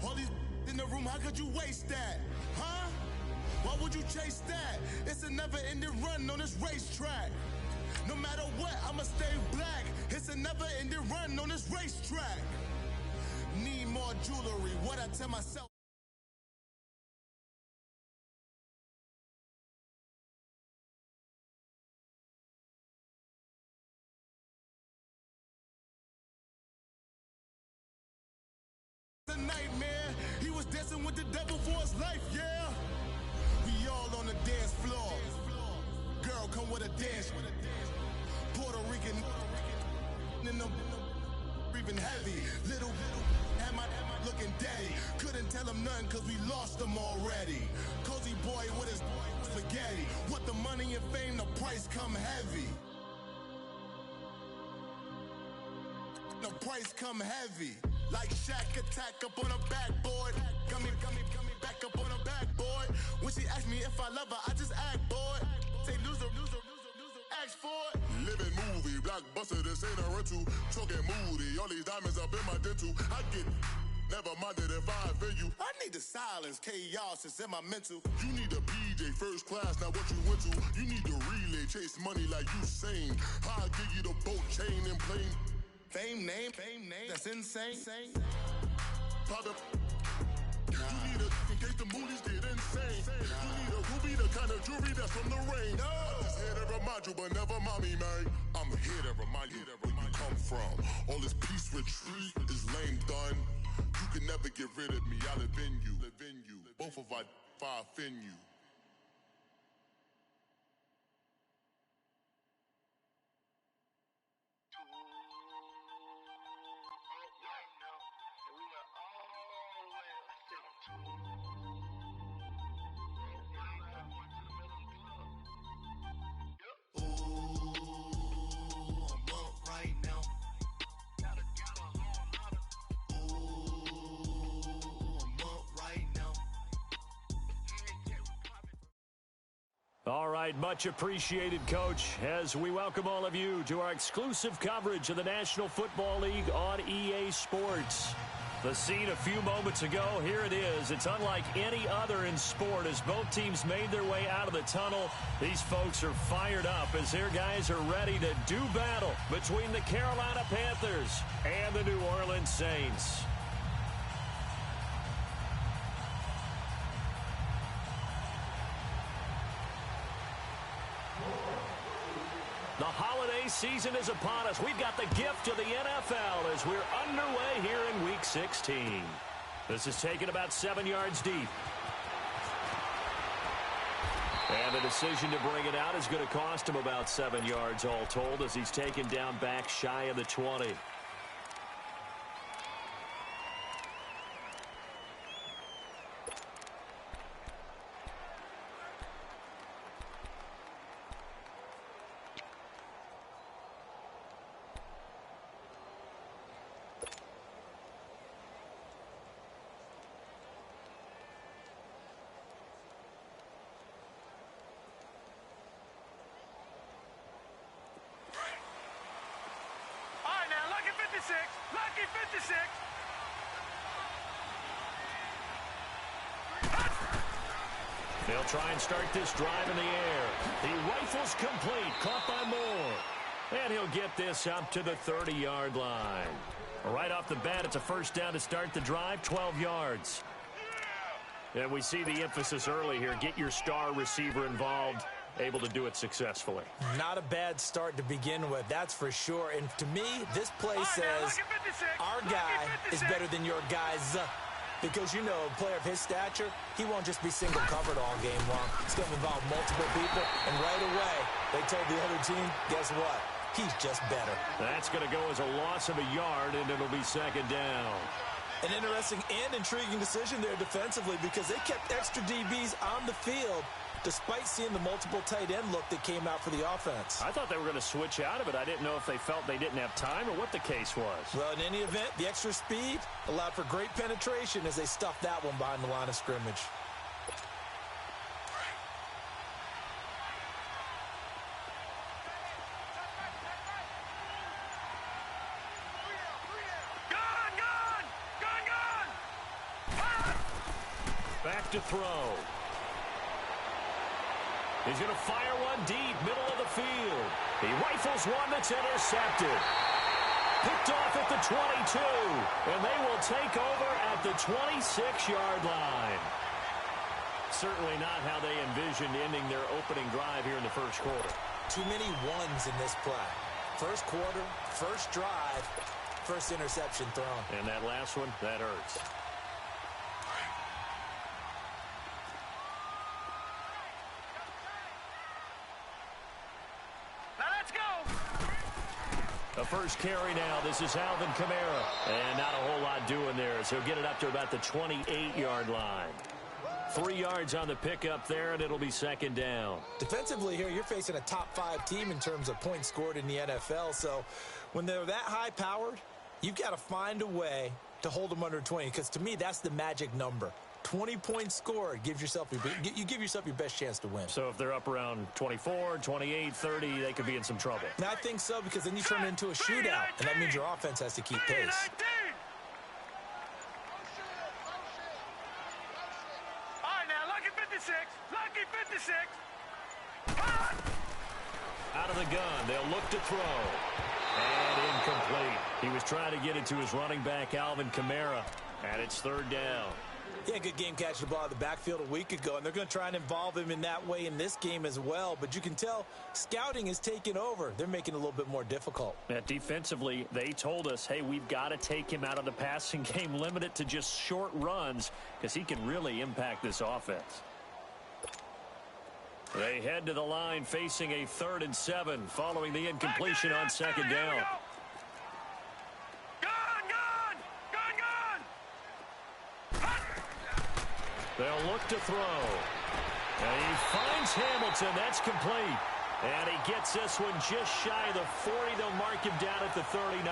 All these in the room, how could you waste that? Huh? Why would you chase that? It's a never-ending run on this racetrack. No matter what, I'ma stay black. It's a never-ending run on this racetrack. Need more jewelry, what I tell myself. A nightmare, he was dancing with the devil for his life, yeah. We all on the dance floor. Girl, come with a dance. Puerto Rican in them breathing heavy. Little am I looking daddy. Couldn't tell him nothing cause we lost him already. Cozy boy with his spaghetti. What the money and fame, the price come heavy. The price come heavy. Like Shaq attack up on a backboard. Gummy, back up on a backboard. When she asked me if I love her, I just act bored. Say loser, ask for it. Living movie, blockbuster, this ain't a rental. Talking moody, all these diamonds up in my dental. I get never minded if I offend you. I need the silence, chaos is in my mental. You need a PJ, first class, not what you went to. You need the relay, chase money like you sane. I'll give you the boat, chain, and plane. Fame name, that's insane. Pop up. You need a, in case the movies get insane. You need a ruby, the kind of jewelry that's from the rain. I'm just here to remind you, but never mommy, man. I'm here to remind you where you come from. All this peace retreat is lame done. You can never get rid of me, I live in you. Both of our fire offend you. All right, much appreciated, Coach, as we welcome all of you to our exclusive coverage of the National Football League on EA Sports. The scene a few moments ago, here it is. It's unlike any other in sport as both teams made their way out of the tunnel. These folks are fired up as their guys are ready to do battle between the Carolina Panthers and the New Orleans Saints. The holiday season is upon us. We've got the gift of the NFL as we're underway here in Week 16. This is taken about 7 yards deep. And the decision to bring it out is going to cost him about 7 yards all told as he's taken down back shy of the 20. Lucky 56. They'll try and start this drive in the air. The rifle's complete, caught by Moore. And he'll get this up to the 30-yard line. Right off the bat, it's a first down to start the drive, 12 yards. And we see the emphasis early here. Get your star receiver involved. Able to do it successfully. Not a bad start to begin with, that's for sure. And to me, this play says our guy is better than your guys. Because, you know, a player of his stature, he won't just be single covered all game long. It's going to involve multiple people. And right away, they told the other team, guess what? He's just better. That's going to go as a loss of a yard, and it'll be second down. An interesting and intriguing decision there defensively because they kept extra DBs on the field despite seeing the multiple tight end look that came out for the offense. I thought they were going to switch out of it. I didn't know if they felt they didn't have time or what the case was. Well, in any event, the extra speed allowed for great penetration as they stuffed that one behind the line of scrimmage. back to throw. He's going to fire one deep, middle of the field. He rifles one that's intercepted. Picked off at the 22, and they will take over at the 26-yard line. Certainly not how they envisioned ending their opening drive here in the first quarter. Too many ones in this play. First quarter, first drive, first interception thrown. And that last one, that hurts. Now let's go. A first carry now. This is Alvin Kamara. And not a whole lot doing there, so he'll get it up to about the 28-yard line. 3 yards on the pickup there, and it'll be second down. Defensively here, you're facing a top-5 team in terms of points scored in the NFL. So when they're that high-powered, you've got to find a way to hold them under 20. Because to me, that's the magic number. 20 points scored gives yourself you give yourself your best chance to win. So if they're up around 24, 28, 30, they could be in some trouble. And I think so, because then you turn it into a shootout, and that means your offense has to keep pace. Lucky 56. Out of the gun, they'll look to throw. And incomplete. He was trying to get it to his running back, Alvin Kamara. And it's third down. Yeah, good game catching the ball in the backfield a week ago, and they're going to try and involve him in that way in this game as well. But you can tell scouting is taking over. They're making it a little bit more difficult. Yeah, defensively, they told us, hey, we've got to take him out of the passing game, limit it to just short runs, because he can really impact this offense. They head to the line facing a 3rd and 7 following the incompletion on second down. They'll look to throw. And he finds Hamilton. That's complete. And he gets this one just shy of the 40. They'll mark him down at the 39.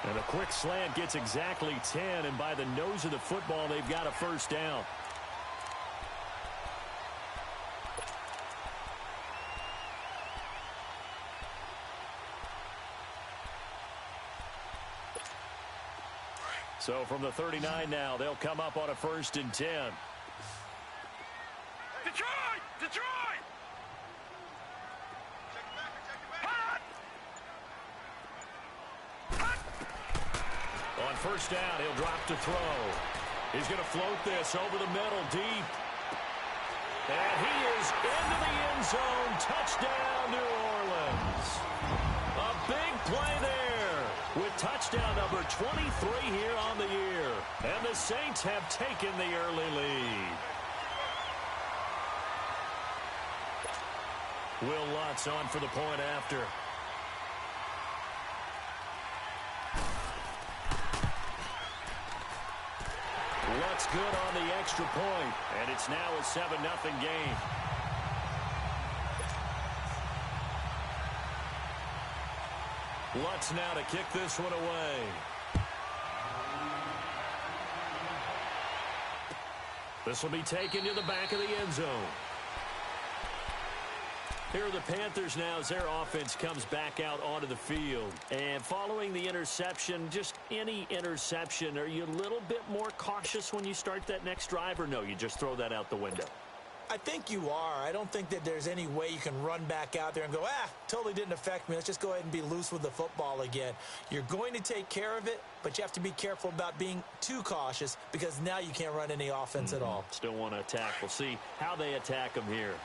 And a quick slant gets exactly 10. And by the nose of the football, they've got a first down. So from the 39 now, they'll come up on a 1st and 10. Detroit! Detroit! On first down, he'll drop to throw. He's going to float this over the middle, deep. And he is into the end zone. Touchdown, New Orleans. A big play there with touchdown number 23 here on the year. And the Saints have taken the early lead. Will Lutz on for the point after. Lutz good on the extra point, and it's now a 7-0 game. Lutz now to kick this one away. This will be taken to the back of the end zone. Here are the Panthers now as their offense comes back out onto the field. And following the interception, just any interception, are you a little bit more cautious when you start that next drive, or no, you just throw that out the window? I think you are. I don't think that there's any way you can run back out there and go, totally didn't affect me. Let's just go ahead and be loose with the football again. You're going to take care of it, but you have to be careful about being too cautious, because now you can't run any offense at all. Still want to attack. We'll see how they attack them here.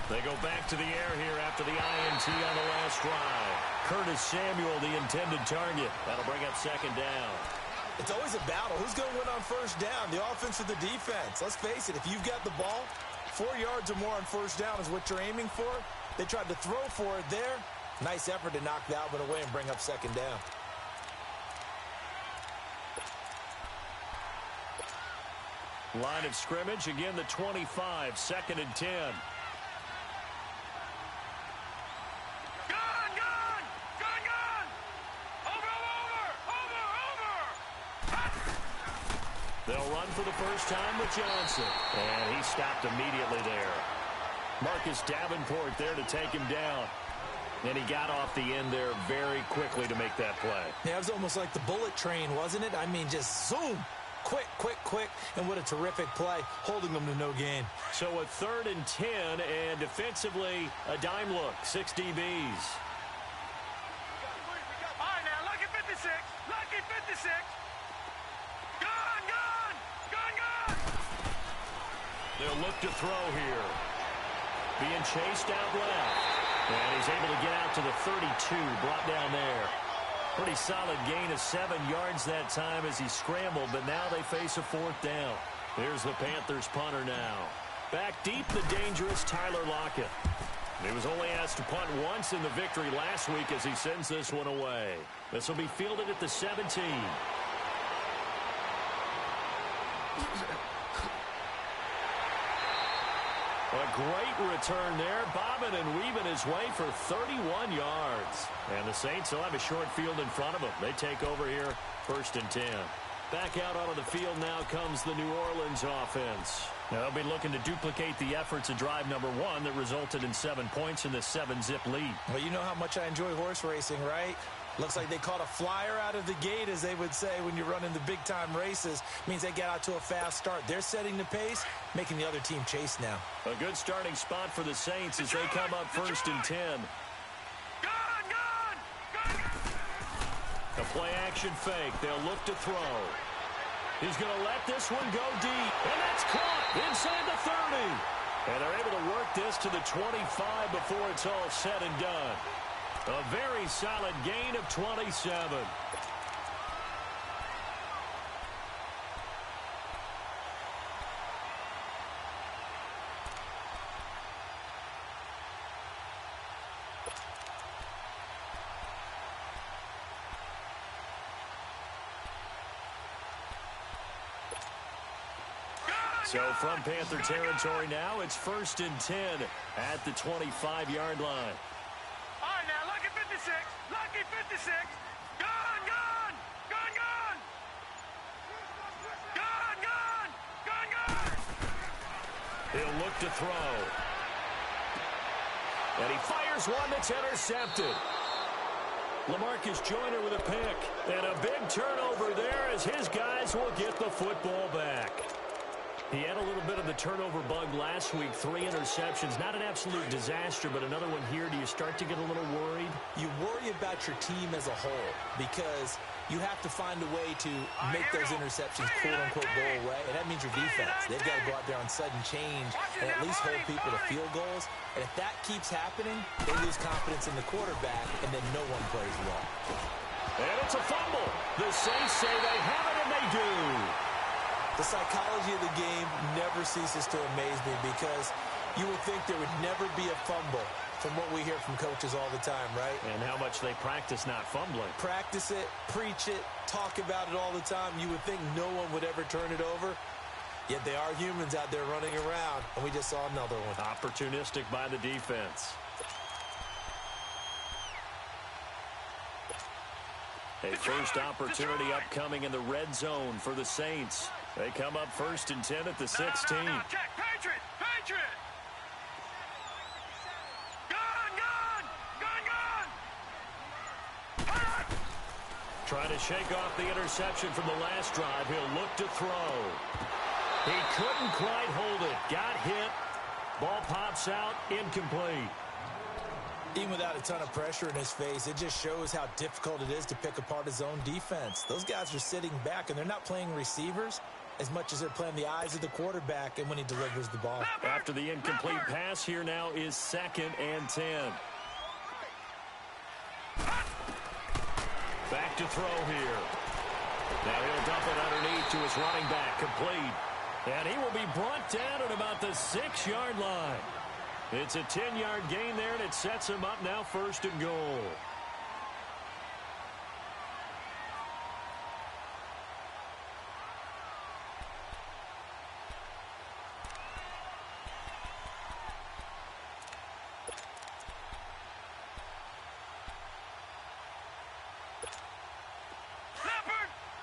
They go back to the air here after the INT on the last drive. Curtis Samuel, the intended target. That'll bring up second down. It's always a battle. Who's going to win on first down, the offense or the defense? Let's face it, if you've got the ball, 4 yards or more on first down is what you're aiming for. They tried to throw for it there. Nice effort to knock the Alvin away and bring up second down. Line of scrimmage, again the 25, 2nd and 10. They'll run for the first time with Johnson. And he stopped immediately there. Marcus Davenport there to take him down. And he got off the end there very quickly to make that play. Yeah, it was almost like the bullet train, wasn't it? I mean, just zoom. Quick, quick, quick. And what a terrific play, holding them to no gain. So a 3rd and 10, and defensively, a dime look, 6 DBs. All right, now, lucky 56. Lucky 56. Gun. They'll look to throw here. Being chased out left. And he's able to get out to the 32, brought down there. Pretty solid gain of 7 yards that time as he scrambled, but now they face a 4th down. Here's the Panthers punter now. Back deep, the dangerous Tyler Lockett. He was only asked to punt once in the victory last week as he sends this one away. This will be fielded at the 17. A great return there, bobbing and weaving his way for 31 yards. And the Saints will have a short field in front of them. They take over here, 1st and 10. Back out onto the field now comes the New Orleans offense. Now they'll be looking to duplicate the efforts of drive number 1 that resulted in 7 points in the 7-zip lead. Well, you know how much I enjoy horse racing, right? Looks like they caught a flyer out of the gate, as they would say when you're running the big-time races. Means they get out to a fast start. They're setting the pace, making the other team chase now. A good starting spot for the Saints as they come up 1st and 10. A play-action fake. They'll look to throw. He's going to let this one go deep. And that's caught inside the 30. And they're able to work this to the 25 before it's all said and done. A very solid gain of 27. So from Panther territory now, it's 1st and 10 at the 25-yard line. All right, now, lucky 56. Lucky 56. Gun. He'll look to throw. And he fires one that's intercepted. LaMarcus Joyner with a pick. And a big turnover there as his guys will get the football back. He had a little bit of the turnover bug last week. 3 interceptions. Not an absolute disaster, but another one here. Do you start to get a little worried? You worry about your team as a whole because you have to find a way to make those interceptions quote-unquote go away, and that means your defense. They've got to go out there on sudden change and at least hold people to field goals. And if that keeps happening, they lose confidence in the quarterback, and then no one plays well. And it's a fumble. The Saints say they have it, and they do. The psychology of the game never ceases to amaze me because you would think there would never be a fumble from what we hear from coaches all the time, right? And how much they practice not fumbling. Practice it, preach it, talk about it all the time. You would think no one would ever turn it over. Yet they are humans out there running around, and we just saw another one. Opportunistic by the defense. A first opportunity upcoming in the red zone for the Saints. They come up 1st and 10 at the 16. No, check. Patriot. Gun. Trying to shake off the interception from the last drive. He'll look to throw. He couldn't quite hold it. Got hit. Ball pops out. Incomplete. Even without a ton of pressure in his face, it just shows how difficult it is to pick apart his own defense. Those guys are sitting back, and they're not playing receivers as much as they're playing the eyes of the quarterback and when he delivers the ball. After the incomplete pass, here now is 2nd and 10. Back to throw here. Now he'll dump it underneath to his running back, complete. And he will be brought down at about the 6-yard line. It's a 10-yard gain there, and it sets him up now 1st and goal.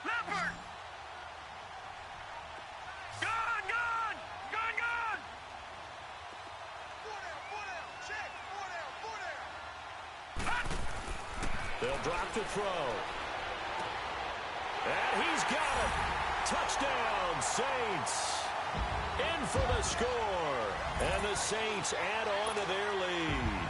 Leopard. Gun. They'll drop to throw. And he's got it. Touchdown, Saints. In for the score. And the Saints add on to their lead.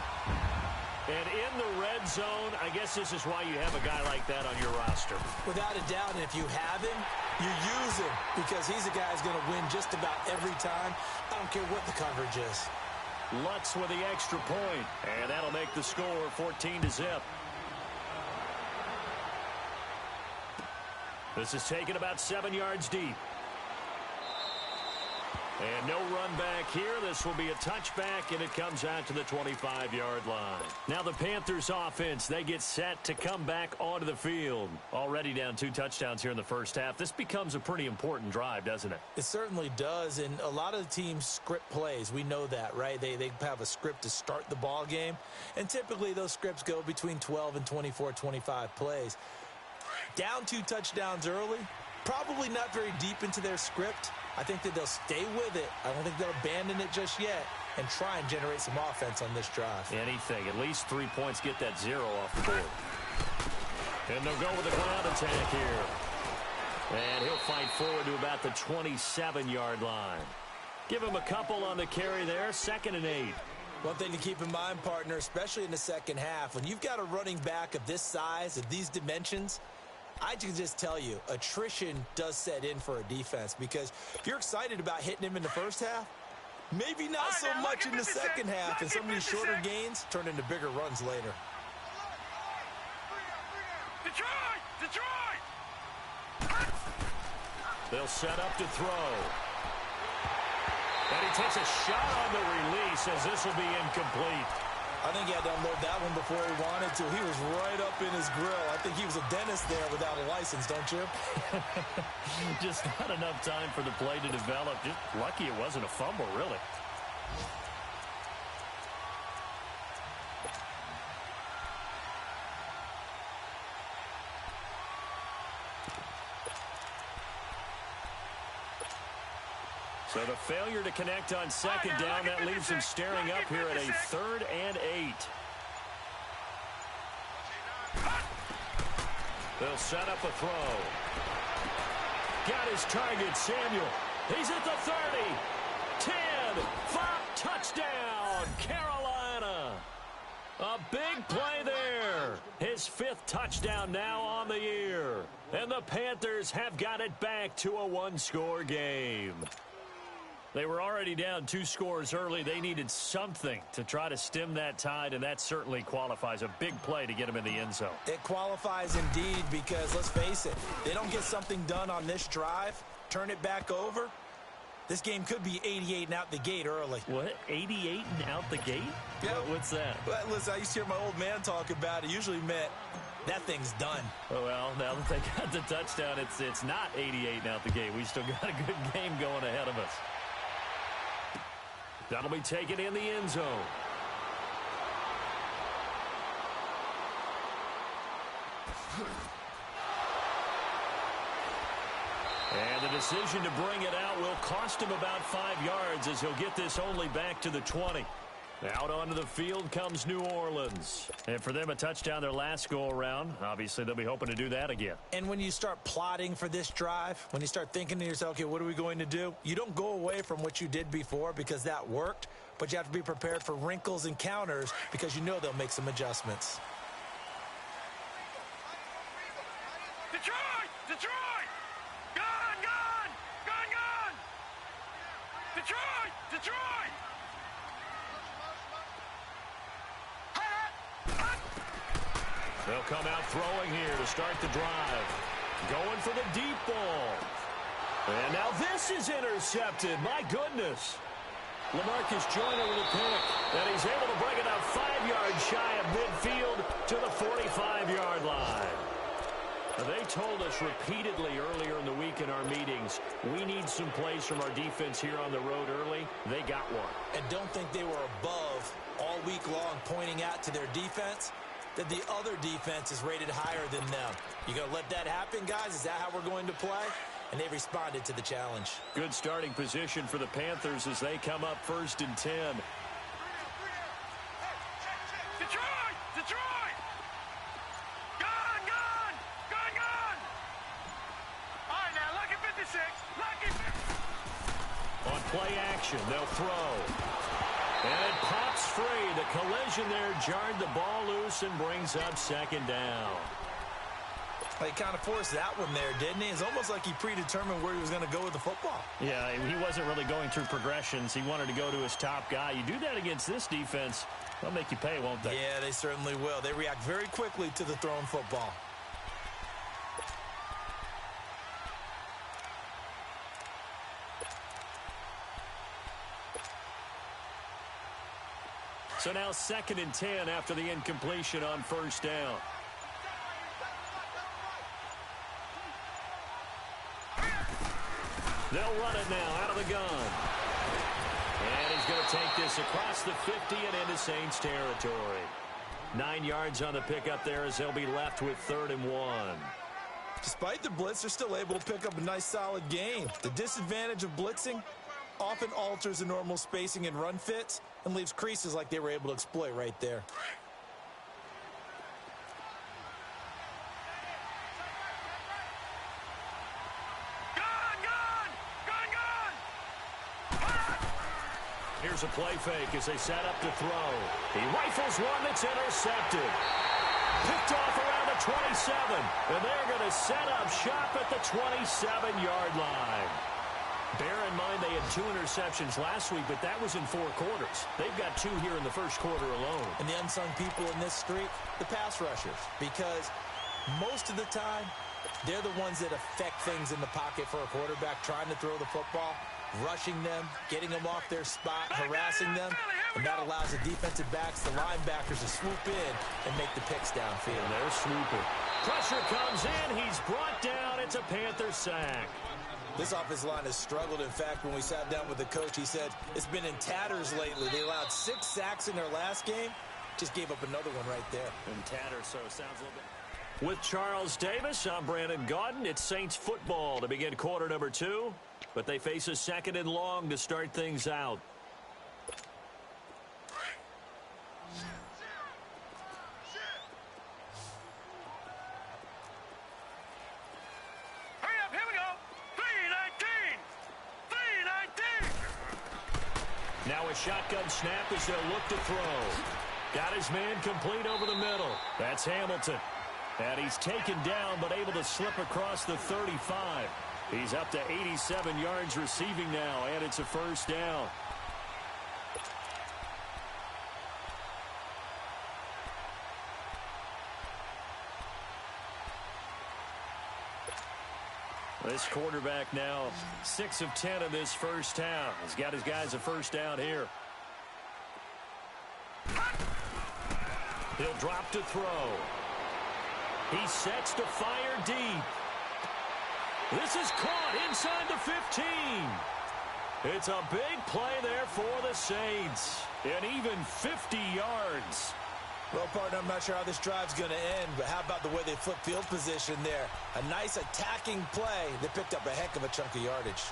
And in the red zone, I guess this is why you have a guy like that on your roster. Without a doubt, and if you have him, you use him because he's a guy who's going to win just about every time. I don't care what the coverage is. Lutz with the extra point, and that'll make the score 14-0. This is taken about 7 yards deep. And no run back here. This will be a touchback, and it comes out to the 25-yard line. Now the Panthers offense, they get set to come back onto the field. Already down 2 touchdowns here in the first half. This becomes a pretty important drive, doesn't it? It certainly does, and a lot of the teams script plays. We know that, right? They have a script to start the ball game, and typically those scripts go between 12 and 24, 25 plays. Down 2 touchdowns early, probably not very deep into their script. I think that they'll stay with it. I don't think they'll abandon it just yet and try and generate some offense on this drive. Anything. At least 3 points, get that 0 off the board. And they'll go with the ground attack here. And he'll fight forward to about the 27-yard line. Give him a couple on the carry there. 2nd and 8. One thing to keep in mind, partner, especially in the second half, when you've got a running back of this size, of these dimensions, I can just tell you, attrition does set in for a defense because you're excited about hitting him in the first half. Maybe not so much in the second half, and some of these shorter gains turn into bigger runs later. Detroit! They'll set up to throw. And he takes a shot on the release as this will be incomplete. I think he had to unload that one before he wanted to. He was right up in his grill. I think he was a dentist there without a license, don't you? Just not enough time for the play to develop. Just lucky it wasn't a fumble, really. So the failure to connect on second down, that leaves him staring up here at a 3rd and 8. They'll set up a throw. Got his target, Samuel. He's at the 30. 10. 5. Touchdown, Carolina. A big play there. His 5th touchdown now on the year. And the Panthers have got it back to a 1-score game. They were already down 2 scores early. They needed something to try to stem that tide, and that certainly qualifies. A big play to get them in the end zone. It qualifies indeed because, let's face it, they don't get something done on this drive, turn it back over, this game could be 88 and out the gate early. What? 88 and out the gate? Yeah. What's that? Well, listen, I used to hear my old man talk about it. It usually meant that thing's done. Oh, well, now that they got the touchdown, it's not 88 and out the gate. We still got a good game going ahead of us. That'll be taken in the end zone. And the decision to bring it out will cost him about 5 yards as he'll get this only back to the 20. Out onto the field comes New Orleans. And for them, a touchdown their last go-around. Obviously, they'll be hoping to do that again. And when you start plotting for this drive, when you start thinking to yourself, okay, what are we going to do? You don't go away from what you did before because that worked, but you have to be prepared for wrinkles and counters because you know they'll make some adjustments. Detroit! Detroit! Gone! Gone! Gone! Gone! Detroit! Detroit! They'll come out throwing here to start the drive. Going for the deep ball. And now this is intercepted. My goodness. LaMarcus Joyner with a pick. And he's able to bring it out 5 yards shy of midfield to the 45-yard line. Now, they told us repeatedly earlier in the week in our meetings, we need some plays from our defense here on the road early. They got one. And don't think they were above all week long pointing out to their defense that the other defense is rated higher than them. You going to let that happen, guys? Is that how we're going to play? And they responded to the challenge. Good starting position for the Panthers as they come up 1st and 10. Detroit! Detroit! play action. They'll throw. And it pops free. The collision there jarred the ball loose and brings up second down. He kind of forced that one there, didn't he? It's almost like he predetermined where he was going to go with the football. Yeah, he wasn't really going through progressions. He wanted to go to his top guy. You do that against this defense, they'll make you pay, won't they? Yeah, they certainly will. They react very quickly to the thrown football. So now 2nd and 10 after the incompletion on first down. They'll run it now out of the gun. And he's going to take this across the 50 and into Saints territory. 9 yards on the pickup there as they'll be left with 3rd and 1. Despite the blitz, they're still able to pick up a nice solid gain. The disadvantage of blitzing often alters the normal spacing and run fits and leaves creases like they were able to exploit right there. Here's a play fake as they set up to throw. He rifles one that's intercepted. Picked off around the 27. And they're going to set up shop at the 27-yard line. Bear in mind they had 2 interceptions last week, but that was in 4 quarters. They've got 2 here in the first quarter alone. And the unsung people in this streak, the pass rushers. Because most of the time, they're the ones that affect things in the pocket for a quarterback trying to throw the football. Rushing them, getting them off their spot, harassing them, and that allows the defensive backs, the linebackers to swoop in and make the picks downfield. And they're swooping. Pressure comes in. He's brought down. It's a Panther sack. This offensive line has struggled. In fact, when we sat down with the coach, he said it's been in tatters lately. They allowed 6 sacks in their last game. Just gave up another one right there. In tatters, so it sounds a little bit. With Charles Davis, I'm Brandon Gaudin. It's Saints football to begin quarter number 2. But they face a 2nd and long to start things out. Hurry up, here we go. 3-19. 3-19. Now a shotgun snap as they'll look to throw. Got his man complete over the middle. That's Hamilton. And he's taken down but able to slip across the 35. He's up to 87 yards receiving now, and it's a first down. This quarterback now 6 of 10 in this first half. He's got his guys a first down here. He'll drop to throw. He sets to fire deep. This is caught inside the 15. It's a big play there for the Saints. And even 50 yards. Well, partner, I'm not sure how this drive's going to end, but how about the way they flip field position there? A nice attacking play. They picked up a heck of a chunk of yardage.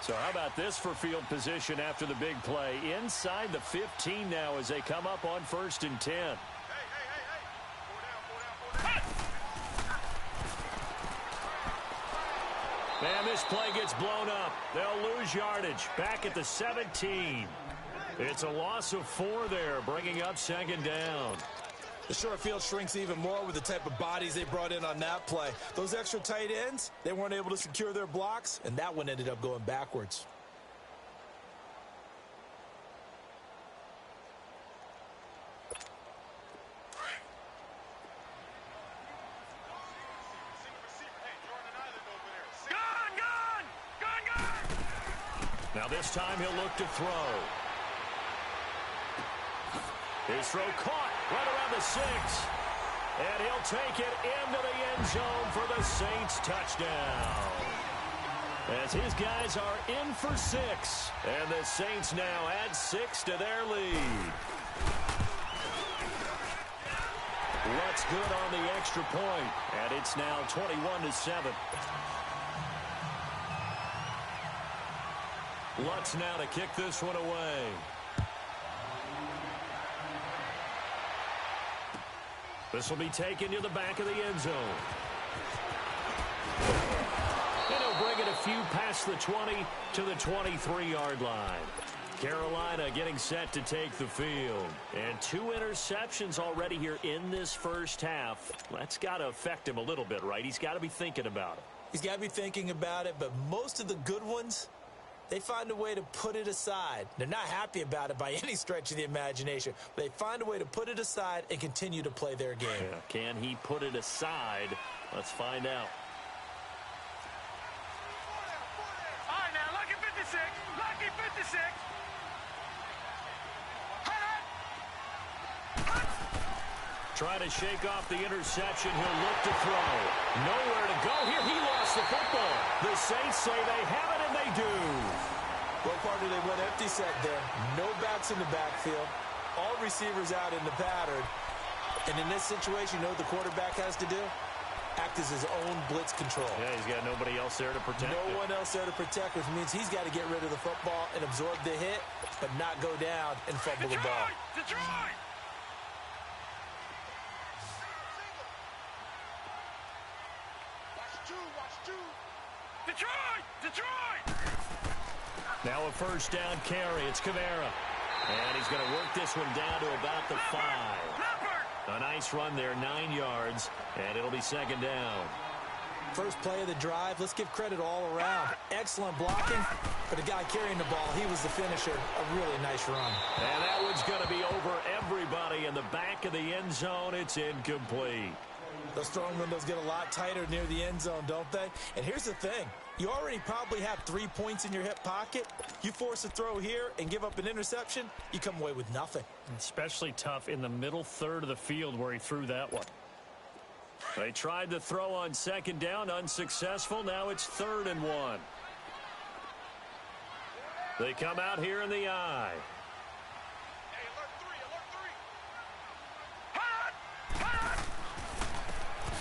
So how about this for field position after the big play? Inside the 15 now as they come up on 1st and 10. Hey. 4 down. And this play gets blown up. They'll lose yardage. Back at the 17. It's a loss of 4 there, bringing up 2nd down. The short field shrinks even more with the type of bodies they brought in on that play. Those extra tight ends, they weren't able to secure their blocks, and that one ended up going backwards. Gun! Now this time he'll look to throw. His throw caught right around the 6. And he'll take it into the end zone for the Saints touchdown. As his guys are in for 6. And the Saints now add 6 to their lead. What's good on the extra point? And it's now 21-7. Lutz now to kick this one away. This will be taken to the back of the end zone. And he'll bring it a few past the 20 to the 23-yard line. Carolina getting set to take the field. And 2 interceptions already here in this first half. That's got to affect him a little bit, right? He's got to be thinking about it. He's got to be thinking about it, but most of the good ones, they find a way to put it aside. They're not happy about it by any stretch of the imagination. But they find a way to put it aside and continue to play their game. Yeah. Can he put it aside? Let's find out. All right, now, lucky 56. Lucky 56. Trying to shake off the interception. He'll look to throw. Nowhere to go here. He lost the football. The Saints say they have it, and they do. Well, partner, they went empty set there. No backs in the backfield. All receivers out in the pattern. And in this situation, you know what the quarterback has to do? Act as his own blitz control. Yeah, he's got nobody else there to protect No one else there to protect, which means he's got to get rid of the football and absorb the hit, but not go down and fumble the ball. Detroit! Detroit! Now a first down carry. It's Kamara. And he's going to work this one down to about the 5. A nice run there, 9 yards, and it'll be second down. First play of the drive, let's give credit all around. Excellent blocking, but the guy carrying the ball, he was the finisher. A really nice run. And that one's going to be over everybody in the back of the end zone. It's incomplete. Those throwing windows get a lot tighter near the end zone, don't they? And here's the thing. You already probably have 3 points in your hip pocket. You force a throw here and give up an interception, you come away with nothing. Especially tough in the middle third of the field where he threw that one. They tried to throw on second down, unsuccessful. Now it's 3rd and 1. They come out here in the eye.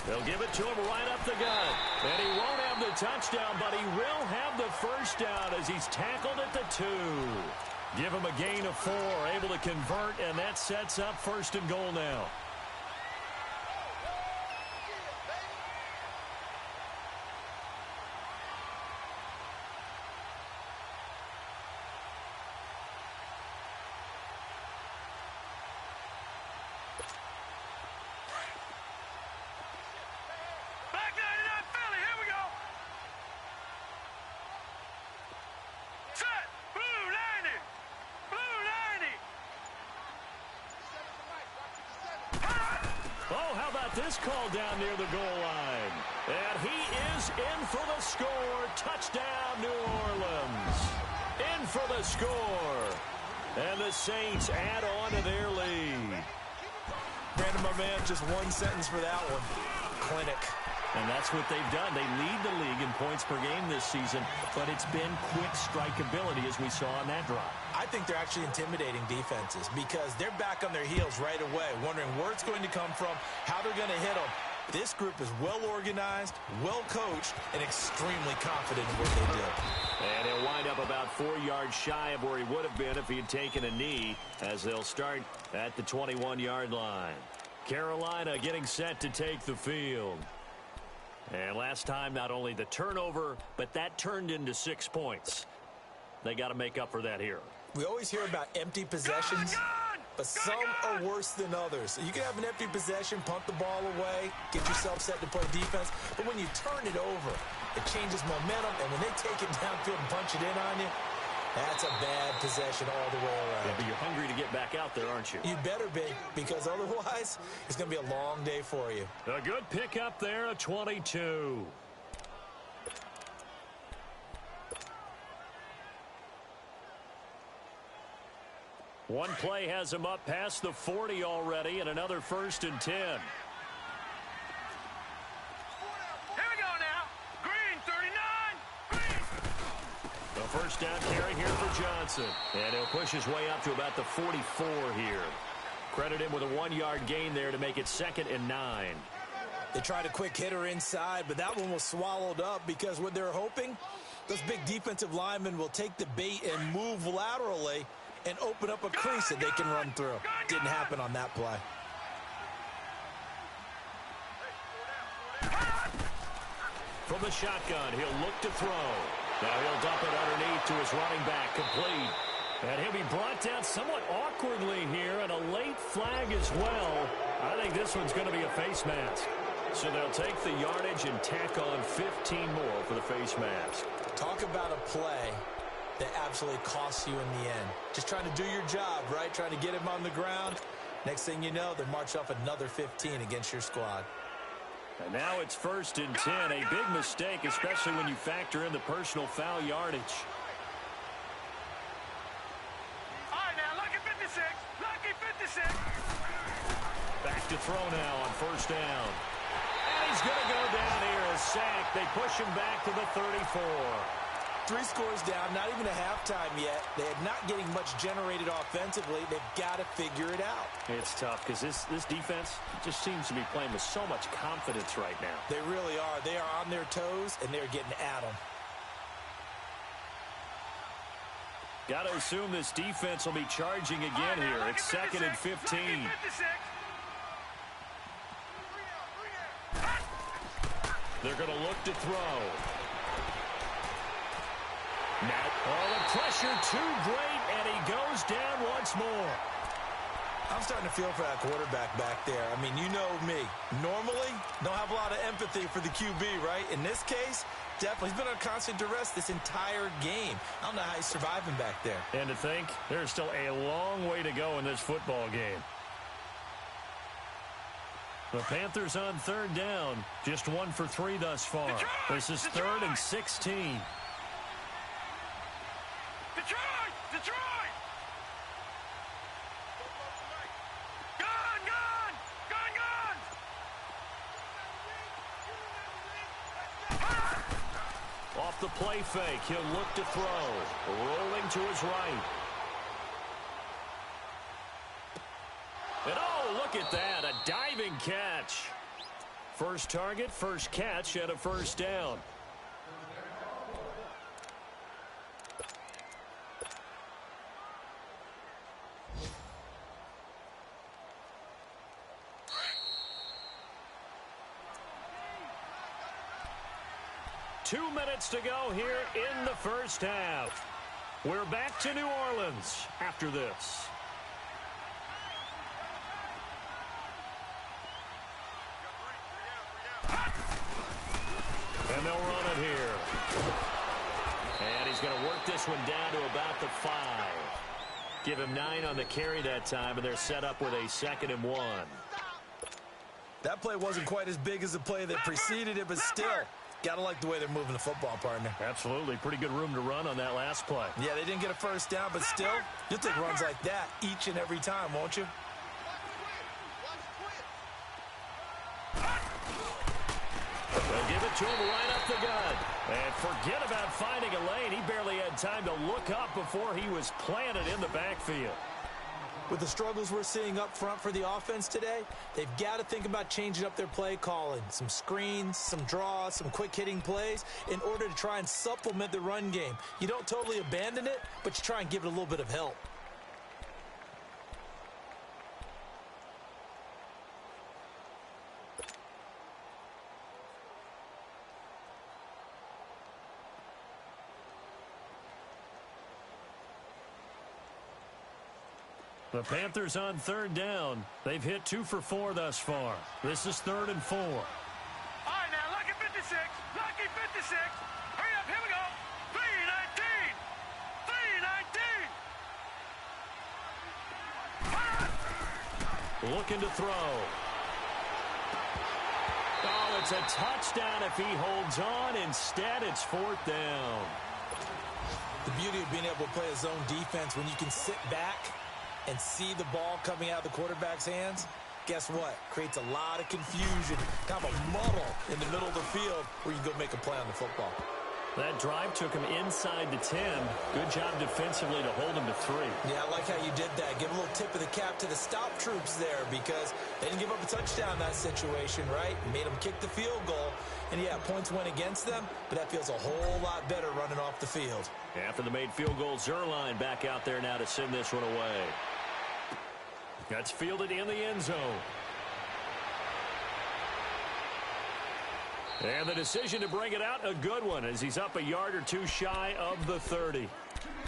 They'll give it to him right up the gut. And he won't have the touchdown, but he will have the first down as he's tackled at the 2. Give him a gain of 4, able to convert, and that sets up 1st and goal now. This call down near the goal line. And he is in for the score. Touchdown, New Orleans. In for the score. And the Saints add on to their lead. Brandon, my man, just one sentence for that one. Clinic. And that's what they've done. They lead the league in points per game this season, but it's been quick strikeability as we saw on that drive. I think they're actually intimidating defenses because they're back on their heels right away, wondering where it's going to come from, how they're going to hit them. This group is well organized, well coached, and extremely confident in what they do. And he'll wind up about 4 yards shy of where he would have been if he had taken a knee, as they'll start at the 21-yard line. Carolina getting set to take the field. And last time, not only the turnover, but that turned into 6 points. They got to make up for that here. We always hear about empty possessions, but some are worse than others. You can have an empty possession, punt the ball away, get yourself set to play defense, but when you turn it over, it changes momentum, and when they take it downfield and punch it in on you, that's a bad possession all the way around. Yeah, but you're hungry to get back out there, aren't you? You better be, because otherwise, it's going to be a long day for you. A good pickup there, a 22. One play has him up past the 40 already, and another 1st and 10. First down carry here for Johnson. And he'll push his way up to about the 44 here. Credit him with a 1-yard gain there to make it 2nd and 9. They tried a quick hitter inside, but that one was swallowed up because what they're hoping Those big defensive linemen will take the bait and move laterally and open up a crease that they can run through. Didn't happen on that play. From the shotgun, he'll look to throw. Now he'll dump it underneath to his running back, complete. And he'll be brought down somewhat awkwardly here, and a late flag as well. I think this one's going to be a face mask. So they'll take the yardage and tack on 15 more for the face mask. Talk about a play that absolutely costs you in the end. Just trying to do your job, right? Trying to get him on the ground. Next thing you know, they march off another 15 against your squad. And now it's 1st and 10. A big mistake, especially when you factor in the personal foul yardage. All right, now, lucky 56. Lucky 56. Back to throw now on 1st down. And he's going to go down here, a sack. They push him back to the 34. 3 scores down, not even a halftime yet. They're not getting much generated offensively. They've got to figure it out. It's tough because this defense just seems to be playing with so much confidence right now. They really are. They are on their toes, and they're getting at them. Got to assume this defense will be charging again here. It's 2nd and 15. They're going to look to throw. The pressure too great, and he goes down once more. I'm starting to feel for that quarterback back there. I mean, you know me. Normally, don't have a lot of empathy for the QB, right? In this case, definitely. He's been on constant duress this entire game. I don't know how he's surviving back there. And to think, there's still a long way to go in this football game. The Panthers on 3rd down. Just 1 for 3 thus far. This is 3rd and 16. Detroit! Gun! Off the play fake, he'll look to throw. Rolling to his right. And oh, look at that, a diving catch. First target, first catch, and a 1st down. Two minutes to go here in the first half. We're back to New Orleans after this. And they'll run it here. And he's going to work this one down to about the 5. Give him 9 on the carry that time, and they're set up with a 2nd and 1. That play wasn't quite as big as the play that preceded it, but still, got to like the way they're moving the football, partner. Absolutely. Pretty good room to run on that last play. Yeah, they didn't get a 1st down, but still, you'll take runs like that each and every time, won't you? They'll give it to him right up the gut. And forget about finding a lane. He barely had time to look up before he was planted in the backfield. With the struggles we're seeing up front for the offense today, they've got to think about changing up their play calling. Some screens, some draws, some quick-hitting plays in order to try and supplement the run game. You don't totally abandon it, but you try and give it a little bit of help. The Panthers on 3rd down. They've hit 2 for 4 thus far. This is 3rd and 4. All right, now, lucky 56. Lucky 56. Hurry up, here we go. 3-19. 3-19. Looking to throw. Oh, it's a touchdown if he holds on. Instead, it's 4th down. The beauty of being able to play a zone defense when you can sit back and see the ball coming out of the quarterback's hands, guess what? Creates a lot of confusion, kind of a muddle in the middle of the field where you go make a play on the football. That drive took him inside the 10. Good job defensively to hold him to 3. Yeah, I like how you did that. Give a little tip of the cap to the stop troops there because they didn't give up a touchdown in that situation, right? Made them kick the field goal. And, yeah, points went against them, but that feels a whole lot better running off the field. After the made field goal, Zerline back out there now to send this one away. That's fielded in the end zone. And the decision to bring it out, a good one, as he's up a yard or two shy of the 30.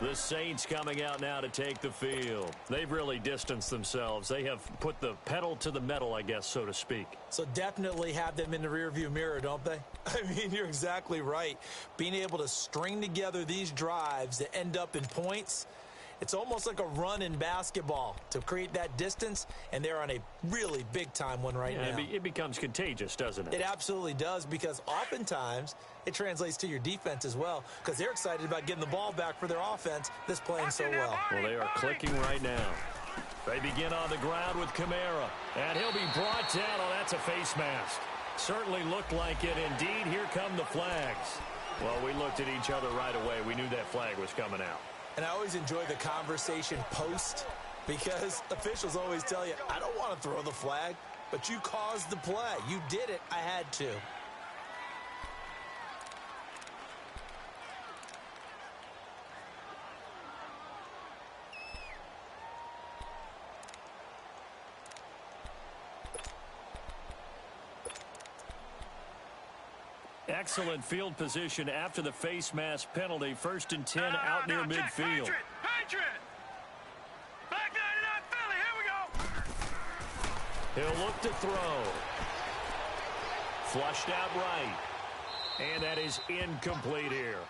The Saints coming out now to take the field. They've really distanced themselves. They have put the pedal to the metal, I guess, so to speak. So definitely have them in the rearview mirror, don't they? I mean, you're exactly right. Being able to string together these drives that end up in points, it's almost like a run in basketball to create that distance, and they're on a really big-time one right now. It becomes contagious, doesn't it? It absolutely does, because oftentimes it translates to your defense as well, because they're excited about getting the ball back for their offense that's playing so well. Well, they are clicking right now. They begin on the ground with Kamara, and he'll be brought down. Oh, that's a face mask. Certainly looked like it. Indeed, here come the flags. Well, we looked at each other right away. We knew that flag was coming out. And I always enjoy the conversation post because officials always tell you, I don't want to throw the flag, but you caused the play. You did it. I had to. Excellent field position after the face mask penalty. 1st and 10 out near midfield. Patriot! Back 99 Philly, here we go! He'll look to throw. Flushed out right. And that is incomplete here.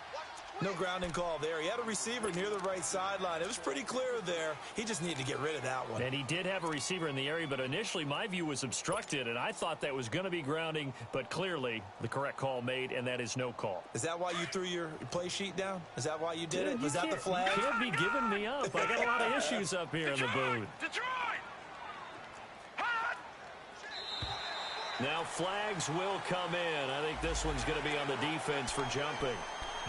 No grounding call there. He had a receiver near the right sideline. It was pretty clear there. He just needed to get rid of that one. And he did have a receiver in the area, but initially my view was obstructed, and I thought that was going to be grounding, but clearly the correct call made, and that is no call. Is that why you threw your play sheet down? Is that why you did it? Was that the flag? You can't be giving me up. I got a lot of issues up here in the booth. Detroit! Now flags will come in. I think this one's going to be on the defense for jumping.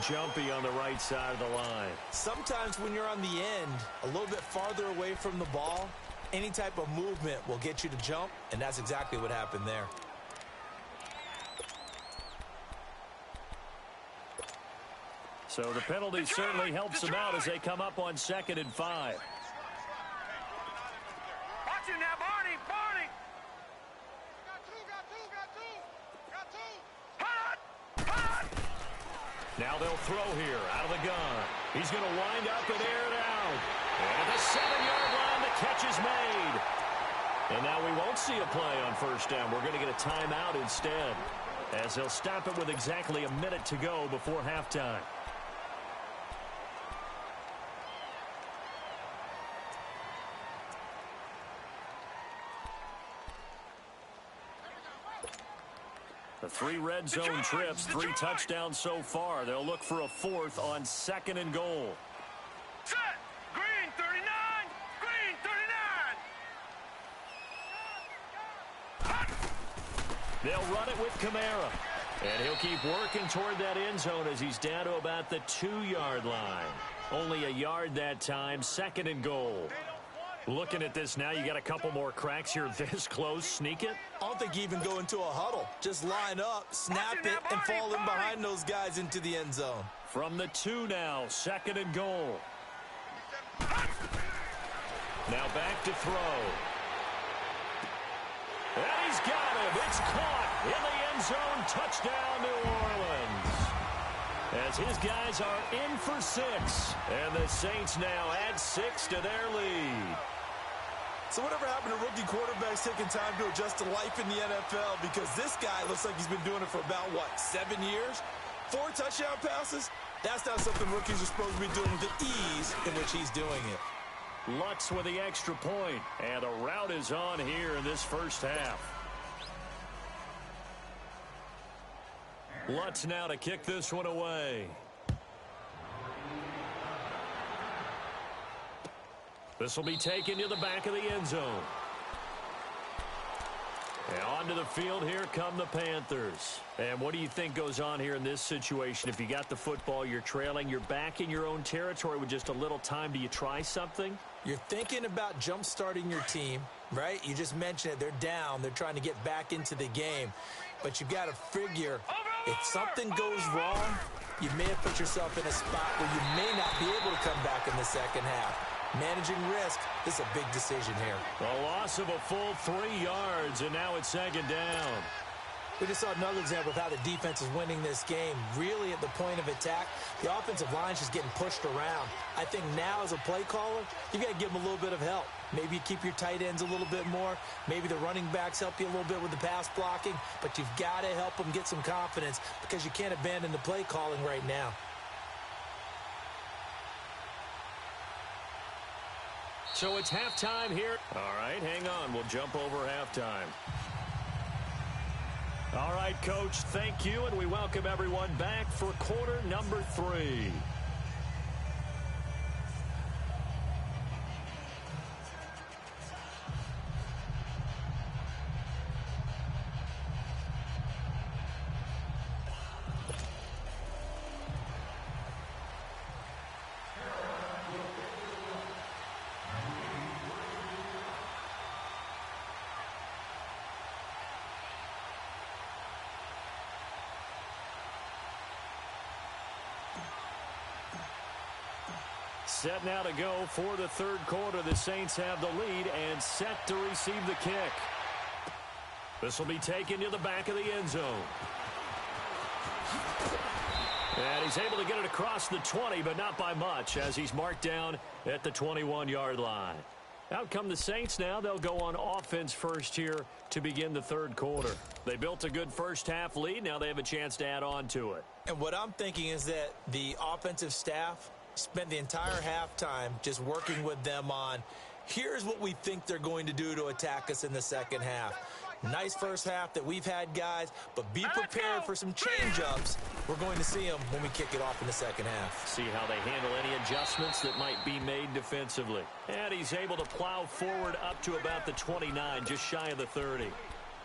Jumpy on the right side of the line. Sometimes when you're on the end, a little bit farther away from the ball, any type of movement will get you to jump, and that's exactly what happened there. So the penalty certainly helps them out as they come up on 2nd and 5. Watch it now, Barney! Barney! Got two! Hot! Now they'll throw here out of the gun. He's going to wind up and air it out. And at the 7-yard line, the catch is made. And now we won't see a play on 1st down. We're going to get a timeout instead, as they'll stop it with exactly a minute to go before halftime. The 3 red zone trips, 3 touchdowns so far. They'll look for a 4th on 2nd and goal. Set! Green 39! Green 39! They'll run it with Kamara. And he'll keep working toward that end zone as he's down to about the 2-yard line. Only a yard that time, 2nd and goal. Looking at this now, you got a couple more cracks here this close. Sneak it? I don't think you even go into a huddle. Just line up, snap it, and fall in behind those guys into the end zone. From the 2 now, 2nd and goal. Now back to throw. And he's got him. It's caught in the end zone. Touchdown, New Orleans. As his guys are in for 6. And the Saints now add 6 to their lead. So whatever happened to rookie quarterbacks taking time to adjust to life in the NFL? Because this guy looks like he's been doing it for about, 7 years? 4 touchdown passes? That's not something rookies are supposed to be doing with the ease in which he's doing it. Lutz with the extra point. And the route is on here in this first half. Lutz now to kick this one away. This will be taken to the back of the end zone. And onto the field, here come the Panthers. And what do you think goes on here in this situation? If you got the football, you're trailing, you're back in your own territory with just a little time. Do you try something? You're thinking about jump-starting your team, right? You just mentioned it. They're down. They're trying to get back into the game. But you've got to figure if something goes wrong, you may have put yourself in a spot where you may not be able to come back in the second half. Managing risk, this is a big decision here. A loss of a full 3 yards, and now it's second down. We just saw another example of how the defense is winning this game. Really at the point of attack, the offensive line is just getting pushed around. I think now as a play caller, you've got to give them a little bit of help. Maybe you keep your tight ends a little bit more. Maybe the running backs help you a little bit with the pass blocking. But you've got to help them get some confidence because you can't abandon the play calling right now. So it's halftime here. All right, hang on. We'll jump over halftime. All right, Coach, thank you, and we welcome everyone back for quarter number 3. Set now to go for the third quarter. The Saints have the lead and set to receive the kick. This will be taken to the back of the end zone. And he's able to get it across the 20, but not by much, as he's marked down at the 21-yard line. Out come the Saints now. They'll go on offense first here to begin the third quarter. They built a good first-half lead. Now they have a chance to add on to it. And what I'm thinking is that the offensive staff spent the entire halftime just working with them on, here's what we think they're going to do to attack us in the second half. Nice first half that we've had, guys, but be prepared for some change-ups. We're going to see them when we kick it off in the second half. See how they handle any adjustments that might be made defensively. And he's able to plow forward up to about the 29, just shy of the 30.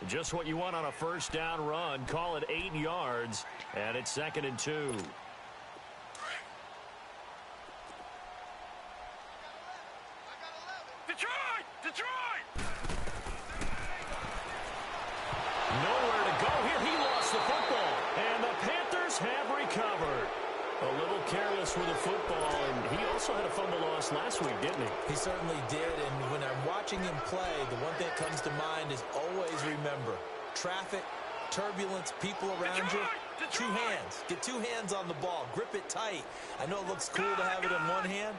Just what you want on a first down run. Call it 8 yards, and it's 2nd and 2. Detroit! Nowhere to go here. He lost the football. And the Panthers have recovered. A little careless with the football, and he also had a fumble loss last week, didn't he? He certainly did, and when I'm watching him play, the one thing that comes to mind is always remember, traffic, turbulence, people around you, 2 hands. Get 2 hands on the ball. Grip it tight. I know it looks cool to have it in one hand.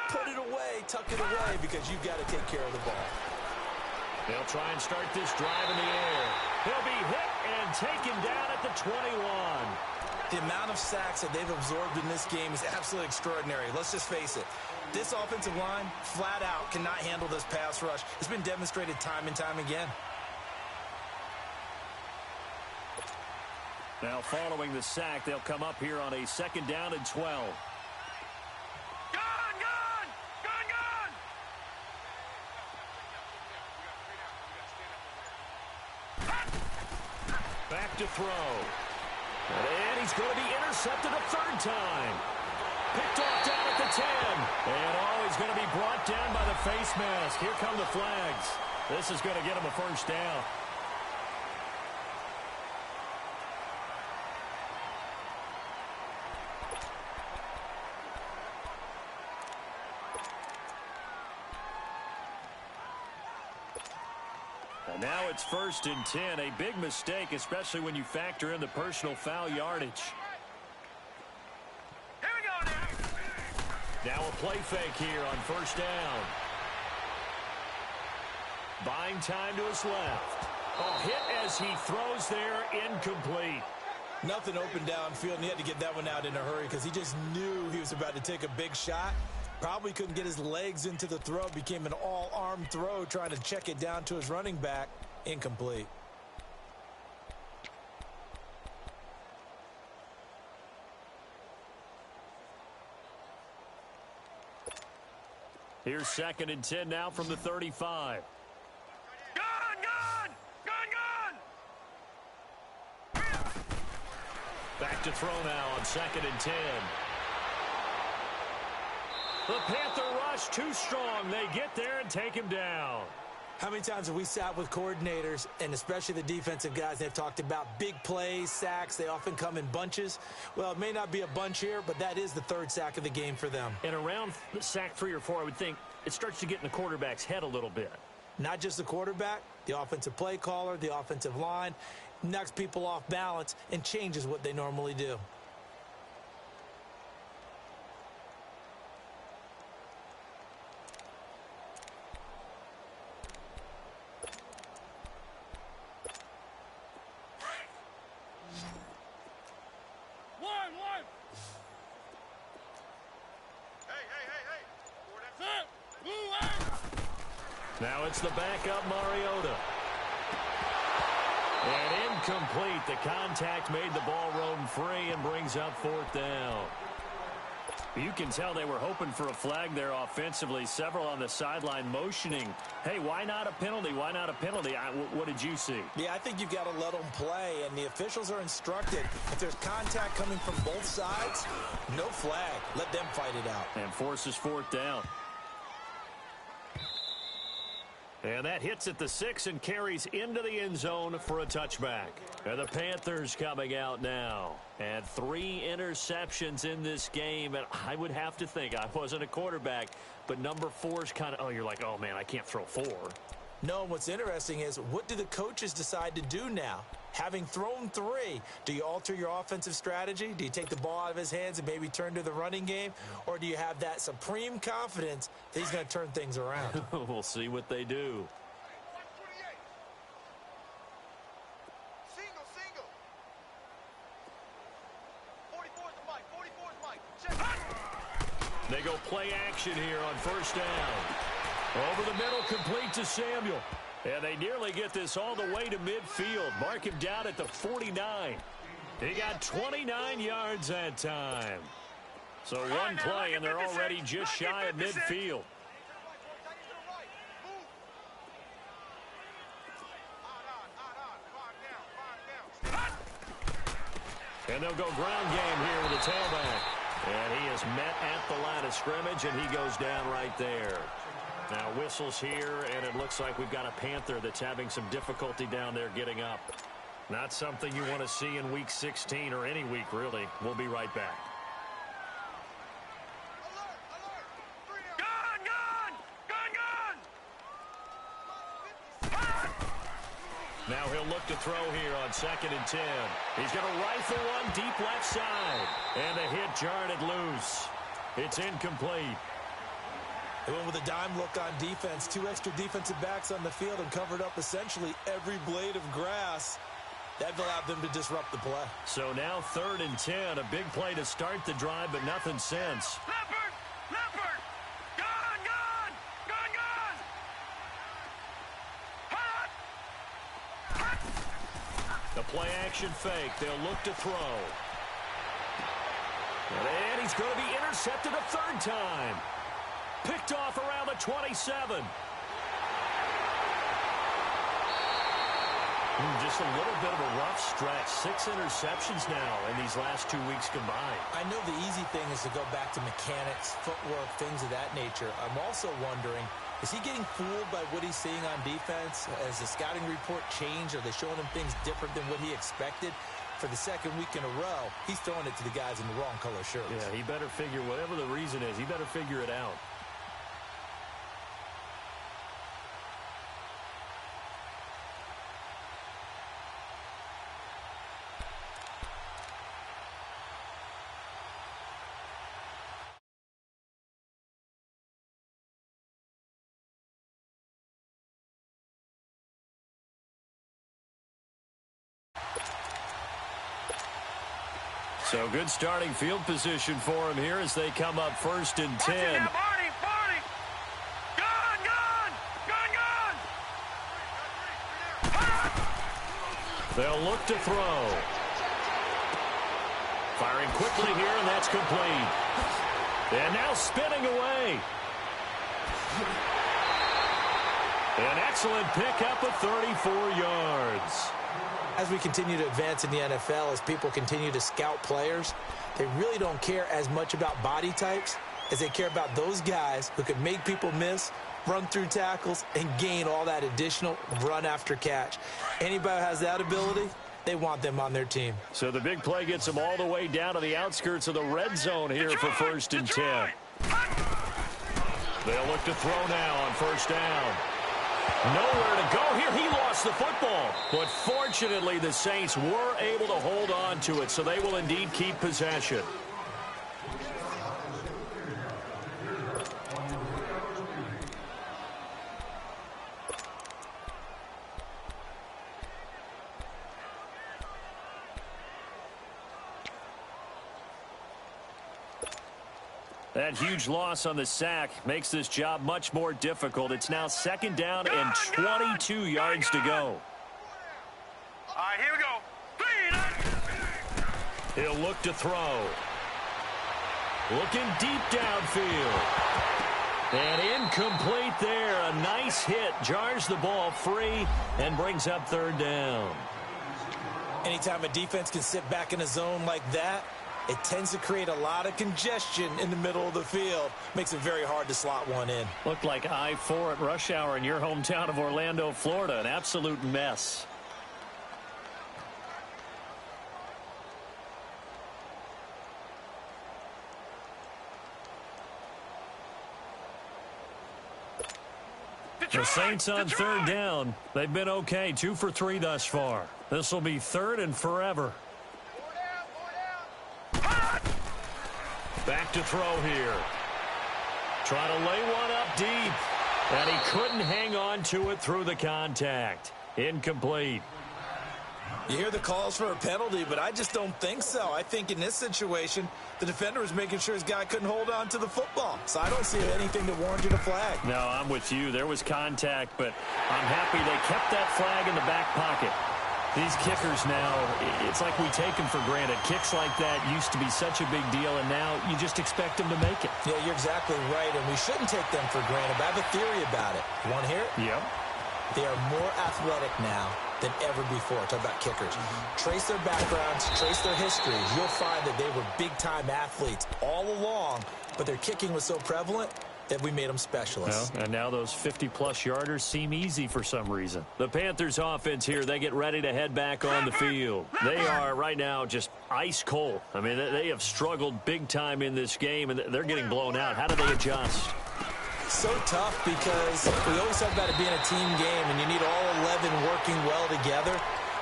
Put it away, tuck it away, because you've got to take care of the ball. They'll try and start this drive in the air. He'll be hit and taken down at the 21. The amount of sacks that they've absorbed in this game is absolutely extraordinary. Let's just face it. This offensive line, flat out, cannot handle this pass rush. It's been demonstrated time and time again. Now following the sack, they'll come up here on a 2nd down and 12. Gun! Back to throw. And he's going to be intercepted a 3rd time. Picked off down at the 10. And he's going to be brought down by the face mask. Here come the flags. This is going to get him a first down. And now it's 1st and 10. A big mistake, especially when you factor in the personal foul yardage. Here we go now. Now a play fake here on 1st down. Buying time to his left. A hit as he throws there, incomplete. Nothing open downfield, and he had to get that one out in a hurry because he just knew he was about to take a big shot. Probably couldn't get his legs into the throw. Became an all-arm throw trying to check it down to his running back. Incomplete. Here's 2nd and 10 now from the 35. Gun! look to throw now on 2nd and 10. The Panther rush too strong. They get there and take him down. How many times have we sat with coordinators, and especially the defensive guys, they've talked about big plays, sacks. They often come in bunches. Well, it may not be a bunch here, but that is the 3rd sack of the game for them. And around sack 3 or 4, I would think it starts to get in the quarterback's head a little bit. Not just the quarterback, the offensive play caller, the offensive line, knocks people off balance and changes what they normally do. Now it's the backup Mariota. And incomplete. The contact made the ball roam free and brings up 4th down. You can tell they were hoping for a flag there offensively. Several on the sideline motioning. Hey, why not a penalty? Why not a penalty? What did you see? Yeah, I think you've got to let them play, and the officials are instructed. If there's contact coming from both sides, no flag. Let them fight it out. And forces 4th down. And that hits at the 6 and carries into the end zone for a touchback. And the Panthers coming out now. And 3 interceptions in this game. And I would have to think, I wasn't a quarterback, but number 4 is kind of, you're like, oh, man, I can't throw 4. No, what's interesting is, what do the coaches decide to do now? Having thrown 3, do you alter your offensive strategy? Do you take the ball out of his hands and maybe turn to the running game? Or do you have that supreme confidence that he's going to turn things around? We'll see what they do. Single. 44's the mic. 44's mic. Check. They go play action here on 1st down. Over the middle, complete to Samuel. And they nearly get this all the way to midfield. Mark him down at the 49. He got 29 yards that time. So one play, and they're already just shy of midfield. And they'll go ground game here with the tailback. And he is met at the line of scrimmage, and he goes down right there. Now whistles here, and it looks like we've got a Panther that's having some difficulty down there getting up. Not something you want to see in Week 16 or any week, really. We'll be right back. Now he'll look to throw here on 2nd and 10. He's going to rifle one deep left side. And the hit jarred it loose. It's incomplete. They went with a dime look on defense. 2 extra defensive backs on the field and covered up essentially every blade of grass. That allowed them to disrupt the play. So now 3rd and 10. A big play to start the drive, but nothing since. Leopard! Gone! Hot! The play action fake. They'll look to throw. And he's going to be intercepted a 3rd time. Picked off around the 27. Just a little bit of a rough stretch. 6 interceptions now in these last 2 weeks combined. I know the easy thing is to go back to mechanics, footwork, things of that nature. I'm also wondering, is he getting fooled by what he's seeing on defense? Has the scouting report changed? Are they showing him things different than what he expected? For the 2nd week in a row, he's throwing it to the guys in the wrong color shirts. Yeah, he better figure, whatever the reason is, he better figure it out. So good starting field position for him here as they come up 1st and 10. Barney! Gone! They'll look to throw. Firing quickly here, and that's complete. And now spinning away. An excellent pickup of 34 yards. As we continue to advance in the NFL, as people continue to scout players, they really don't care as much about body types as they care about those guys who can make people miss, run through tackles, and gain all that additional run after catch. Anybody who has that ability, they want them on their team. So the big play gets them all the way down to the outskirts of the red zone here for 1st and 10. They'll look to throw now on 1st down. Nowhere to go here. He lost the football. But fortunately, the Saints were able to hold on to it, so they will indeed keep possession. That huge loss on the sack makes this job much more difficult. It's now 2nd down and 22 yards to go. All right, here we go. He'll look to throw. Looking deep downfield. And incomplete there. A nice hit. Jars the ball free and brings up 3rd down. Anytime a defense can sit back in a zone like that, it tends to create a lot of congestion in the middle of the field. Makes it very hard to slot one in. Looked like I-4 at rush hour in your hometown of Orlando, Florida. An absolute mess. The Saints on 3rd down. They've been okay. 2 for 3 thus far. This will be 3rd and forever. Back to throw here. Trying to lay one up deep. And he couldn't hang on to it through the contact. Incomplete. You hear the calls for a penalty, but I just don't think so. I think in this situation, the defender was making sure his guy couldn't hold on to the football. So I don't see anything to warrant a flag. No, I'm with you. There was contact, but I'm happy they kept that flag in the back pocket. These kickers now, it's like we take them for granted. Kicks like that used to be such a big deal, and now you just expect them to make it. Yeah, you're exactly right, and we shouldn't take them for granted. But I have a theory about it. You want to hear it? Yep. They are more athletic now than ever before. Talk about kickers. Trace their backgrounds, trace their histories. You'll find that they were big-time athletes all along, but their kicking was so prevalent that we made them specialists. Well, and now those 50-plus yarders seem easy for some reason. The Panthers offense here, they get ready to head back on the field. They are right now just ice cold. I mean, they have struggled big time in this game, and they're getting blown out. How do they adjust? So tough because we always talk about it being a team game, and you need all 11 working well together.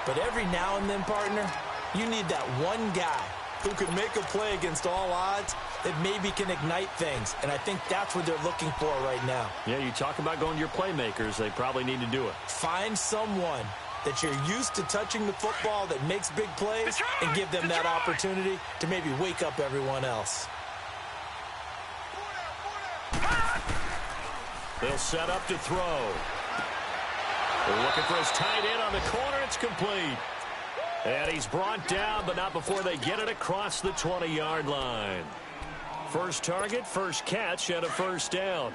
But every now and then, partner, you need that one guy who can make a play against all odds that maybe can ignite things. And I think that's what they're looking for right now. Yeah, you talk about going to your playmakers. They probably need to do it. Find someone that you're used to touching the football that makes big plays and give them that opportunity to maybe wake up everyone else. They'll set up to throw. They're looking for his tight end on the corner. It's complete. And he's brought down, but not before they get it across the 20-yard line. First target, first catch, and a 1st down.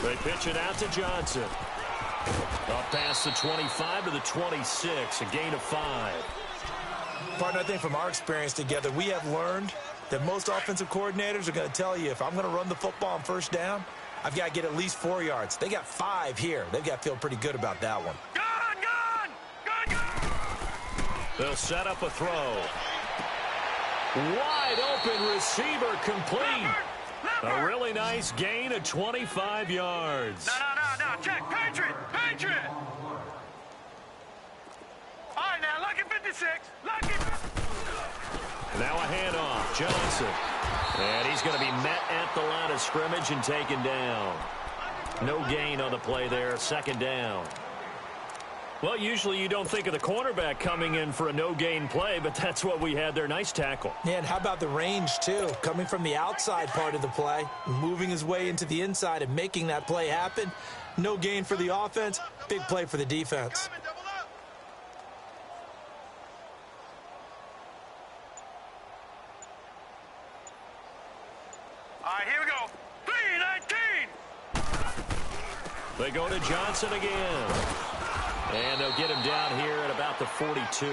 They pitch it out to Johnson. Up past the 25 to the 26, a gain of 5. Partner, I think from our experience together, we have learned that most offensive coordinators are going to tell you, if I'm going to run the football on 1st down, I've got to get at least 4 yards. They got 5 here. They've got to feel pretty good about that one. They'll set up a throw. Wide open receiver complete. A really nice gain of 25 yards. No. Check. Patriot. All right, now, lucky 56. Lucky. Now a handoff. Johnson. And he's going to be met at the line of scrimmage and taken down. No gain on the play there. 2nd down. Well, usually you don't think of the cornerback coming in for a no-gain play, but that's what we had there. Nice tackle. Yeah, and how about the range, too? Coming from the outside part of the play, moving his way into the inside and making that play happen. No gain for the offense, big play for the defense. They go to Johnson again. And they'll get him down here at about the 42.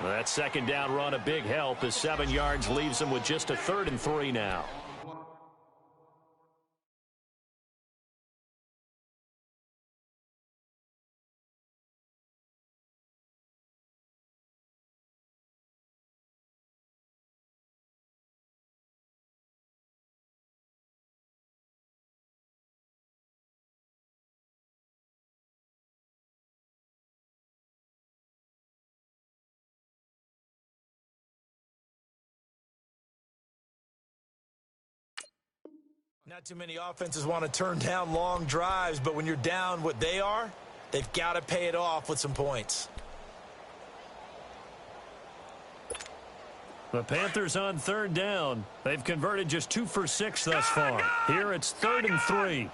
That second down run, a big help as 7 yards leaves them with just a 3rd and 3 now. Not too many offenses want to turn down long drives, but when you're down what they are, they've got to pay it off with some points. The Panthers on 3rd down. They've converted just 2 for 6 thus far. Here it's 3rd and 3.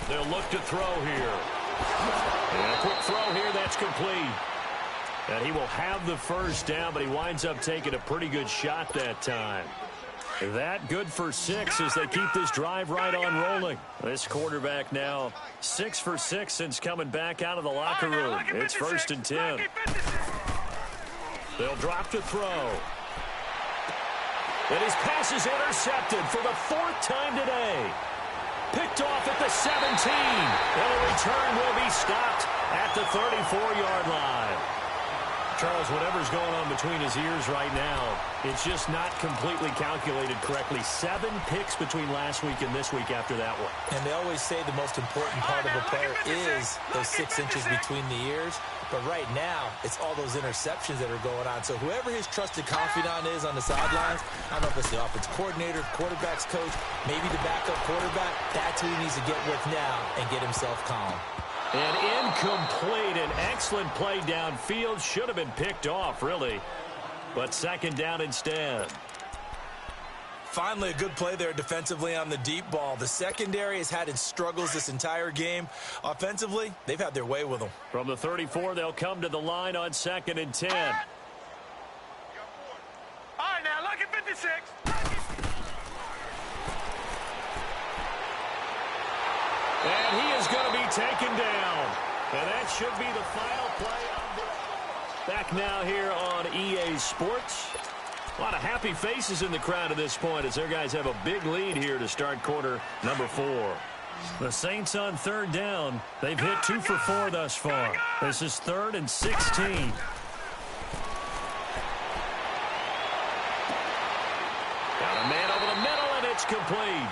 They'll look to throw here. And a quick throw here, that's complete. And he will have the 1st down, but he winds up taking a pretty good shot that time. That good for 6 as they keep this drive right on rolling. This quarterback now 6 for 6 since coming back out of the locker room. It's 1st and 10. They'll drop to throw. And his pass is intercepted for the 4th time today. Picked off at the 17. And the return will be stopped at the 34-yard line. Charles, whatever's going on between his ears right now, it's just not completely calculated correctly. 7 picks between last week and this week after that one. And they always say the most important part of a player is those 6 inches between the ears. But right now, it's all those interceptions that are going on. So whoever his trusted confidant is on the sidelines, I don't know if it's the offense coordinator, quarterback's coach, maybe the backup quarterback, that's who he needs to get with now and get himself calm. And incomplete, an excellent play downfield. Should have been picked off, really. But 2nd down instead. Finally, a good play there defensively on the deep ball. The secondary has had its struggles this entire game. Offensively, they've had their way with them. From the 34, they'll come to the line on 2nd and 10. All right, now, look at 56. And he is going to be taken down. And that should be the final play. Back now here on EA Sports. A lot of happy faces in the crowd at this point as their guys have a big lead here to start quarter number 4. The Saints on 3rd down. They've hit 2 for 4 thus far. This is 3rd and 16. Got a man over the middle, and it's complete.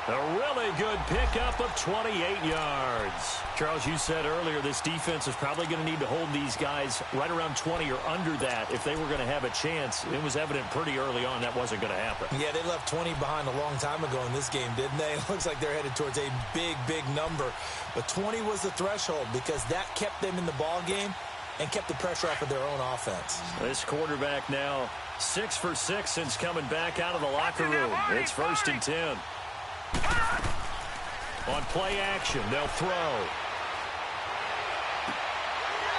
A really good pickup of 28 yards. Charles, you said earlier this defense is probably going to need to hold these guys right around 20 or under that if they were going to have a chance. It was evident pretty early on that wasn't going to happen. Yeah, they left 20 behind a long time ago in this game, didn't they? It looks like they're headed towards a big, big number. But 20 was the threshold because that kept them in the ball game and kept the pressure off of their own offense. This quarterback now 6 for 6 since coming back out of the locker room. It's 1st and 10. On play action, they'll throw.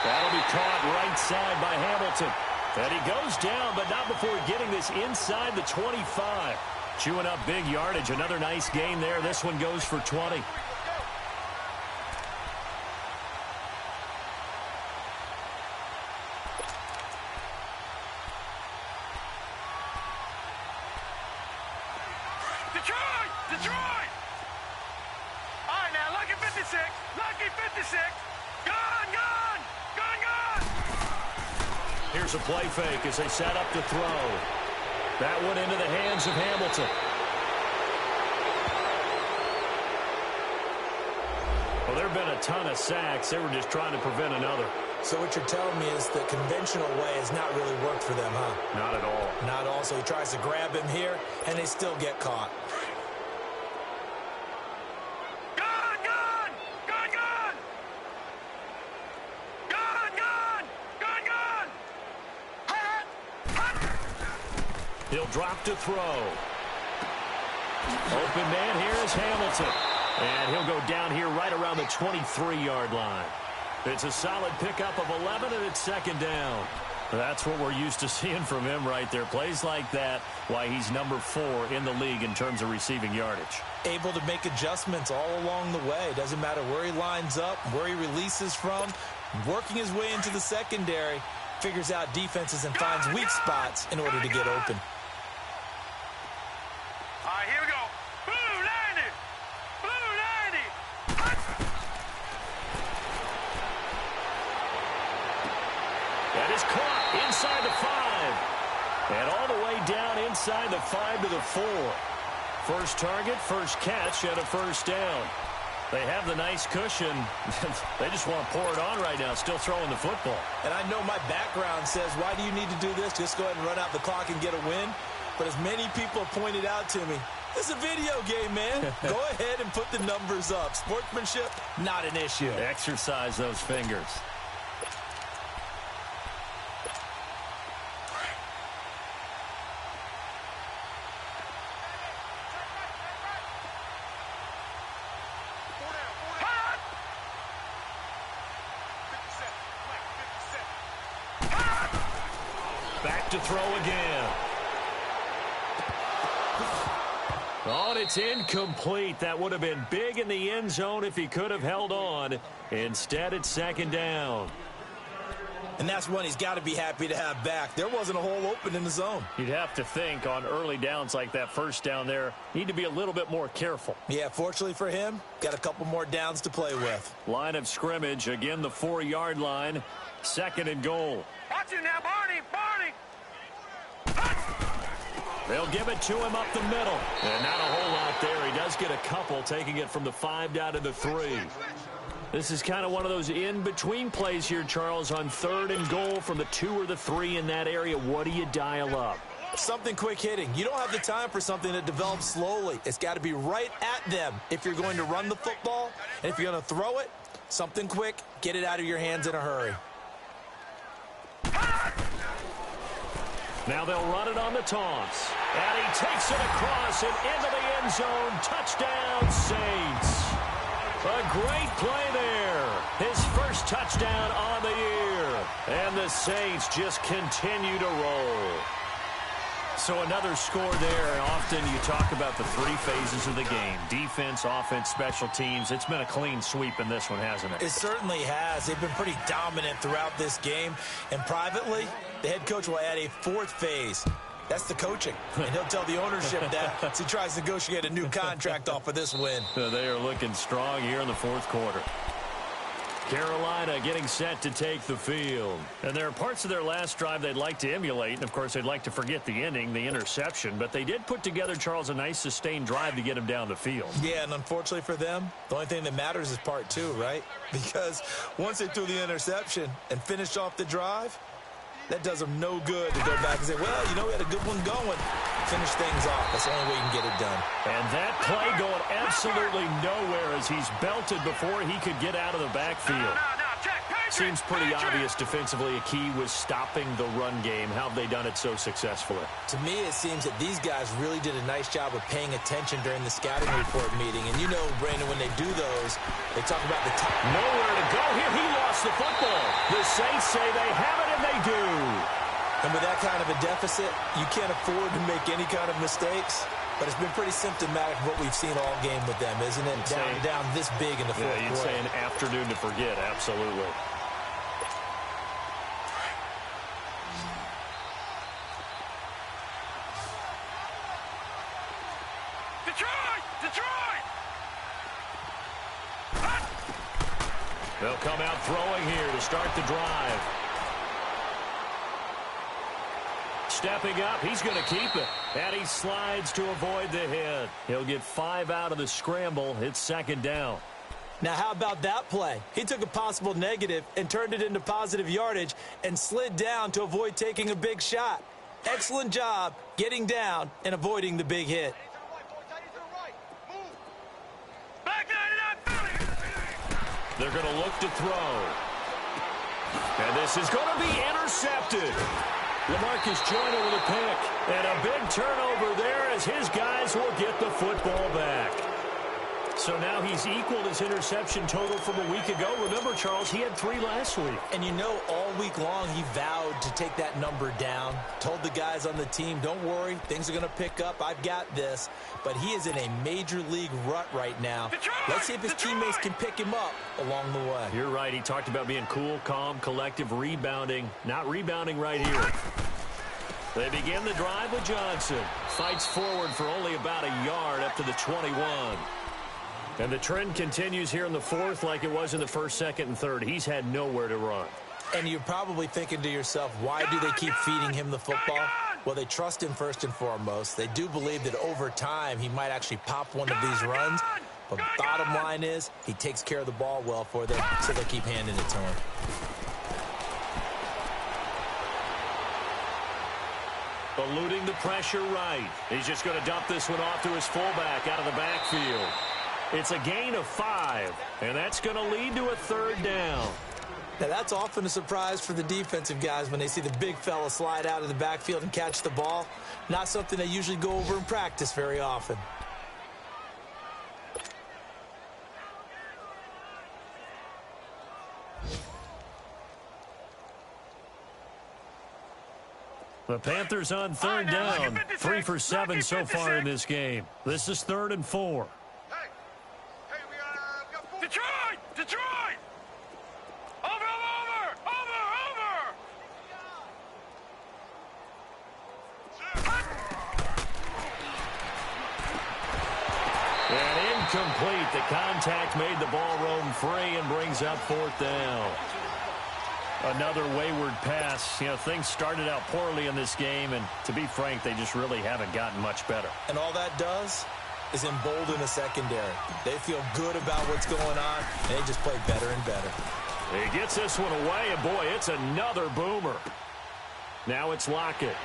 That'll be caught right side by Hamilton. And he goes down, but not before getting this inside the 25. Chewing up big yardage. Another nice gain there. This one goes for 20. Detroit! All right, now, lucky 56. Lucky 56. Gone! Here's a play fake as they set up to throw. That one into the hands of Hamilton. Well, there have been a ton of sacks. They were just trying to prevent another. So what you're telling me is the conventional way has not really worked for them, huh? Not at all. Not at all. So he tries to grab him here, and they still get caught. He'll drop to throw. Open man here is Hamilton. And he'll go down here right around the 23-yard line. It's a solid pickup of 11, and it's 2nd down. That's what we're used to seeing from him right there. Plays like that, why he's number 4 in the league in terms of receiving yardage. Able to make adjustments all along the way. Doesn't matter where he lines up, where he releases from. Working his way into the secondary, figures out defenses and finds weak spots in order to get open. All right, here we go. Blue 90. Blue 90. That is caught inside the 5. And all the way down inside the 5 to the 4. First target, first catch, and a first down. They have the nice cushion. They just want to pour it on right now, still throwing the football. And I know my background says, why do you need to do this? Just go ahead and run out the clock and get a win. But as many people have pointed out to me, this is a video game, man. Go ahead and put the numbers up. Sportsmanship, not an issue. Exercise those fingers. Back to throw again. Oh, and it's incomplete. That would have been big in the end zone if he could have held on. Instead, it's second down. And that's one he's got to be happy to have back. There wasn't a hole open in the zone. You'd have to think on early downs like that first down there, need to be a little bit more careful. Yeah, fortunately for him, got a couple more downs to play with. Line of scrimmage, again the 4-yard line. Second and goal. Watch it now, Barney. Barney. They'll give it to him up the middle. And not a whole lot there. He does get a couple, taking it from the 5 down to the 3. This is kind of one of those in-between plays here, Charles, on third and goal from the 2 or the 3 in that area. What do you dial up? Something quick hitting. You don't have the time for something that develops slowly. It's got to be right at them if you're going to run the football. And if you're going to throw it, something quick, get it out of your hands in a hurry. Now they'll run it on the toss. And he takes it across and into the end zone. Touchdown, Saints. A great play there. His first touchdown on the year. And the Saints just continue to roll. So another score there, and often you talk about the 3 phases of the game. Defense, offense, special teams. It's been a clean sweep in this one, hasn't it? It certainly has. They've been pretty dominant throughout this game. And privately, the head coach will add a 4th phase. That's the coaching. And he'll tell the ownership that as he tries to negotiate a new contract off of this win. They are looking strong here in the 4th quarter. Carolina getting set to take the field. And there are parts of their last drive they'd like to emulate. And, of course, they'd like to forget the inning, the interception. But they did put together, Charles, a nice sustained drive to get him down the field. Yeah, and unfortunately for them, the only thing that matters is part 2, right? Because once they threw the interception and finished off the drive, that does them no good to go back and say, well, you know, we had a good one going. Finish things off. That's the only way you can get it done. And that play going absolutely nowhere as he's belted before he could get out of the backfield. Seems pretty obvious defensively a key was stopping the run game. How have they done it so successfully? To me, it seems that these guys really did a nice job of paying attention during the scouting report meeting. And you know, Brandon, when they do those, they talk about the top. Nowhere to go here. He lost the football. The Saints say they have it, and they do. And with that kind of a deficit, you can't afford to make any kind of mistakes. But it's been pretty symptomatic of what we've seen all game with them, isn't it? Down this big in the 4th quarter. You'd say an afternoon to forget, absolutely. Detroit! They'll come out throwing here to start the drive. Stepping up, he's going to keep it. And he slides to avoid the hit. He'll get 5 out of the scramble. It's second down. Now, how about that play? He took a possible negative and turned it into positive yardage and slid down to avoid taking a big shot. Excellent job getting down and avoiding the big hit. They're going to look to throw. And this is going to be intercepted. LaMarcus Joyner with a pick. And a big turnover there as his guys will get the football back. So now he's equaled his interception total from a week ago. Remember, Charles, he had 3 last week. And you know, all week long he vowed to take that number down. Told the guys on the team, don't worry, things are going to pick up. I've got this. But he is in a major league rut right now. Let's see if his teammates can pick him up along the way. You're right. He talked about being cool, calm, collective, rebounding. Not rebounding right here. They begin the drive with Johnson. Fights forward for only about a yard up to the 21. And the trend continues here in the fourth like it was in the first, second, and third. He's had nowhere to run. And you're probably thinking to yourself, why do they keep feeding him the football? Well, they trust him first and foremost. They do believe that over time he might actually pop one of these runs. But bottom line is he takes care of the ball well for them, so they keep handing it to him. Eluding the pressure right. He's just going to dump this one off to his fullback out of the backfield. It's a gain of 5, and that's going to lead to a third down. Now, that's often a surprise for the defensive guys when they see the big fella slide out of the backfield and catch the ball. Not something they usually go over in practice very often. The Panthers on third down. 3 for 7 so far in this game. This is 3rd and 4. Detroit! Detroit! Over! And incomplete. The contact made the ball roam free and brings up 4th down. Another wayward pass. You know, things started out poorly in this game, and to be frank, they just really haven't gotten much better. And all that does is embolden the secondary. They feel good about what's going on, and they just play better and better. He gets this one away, and boy, it's another boomer. Now it's Lockett.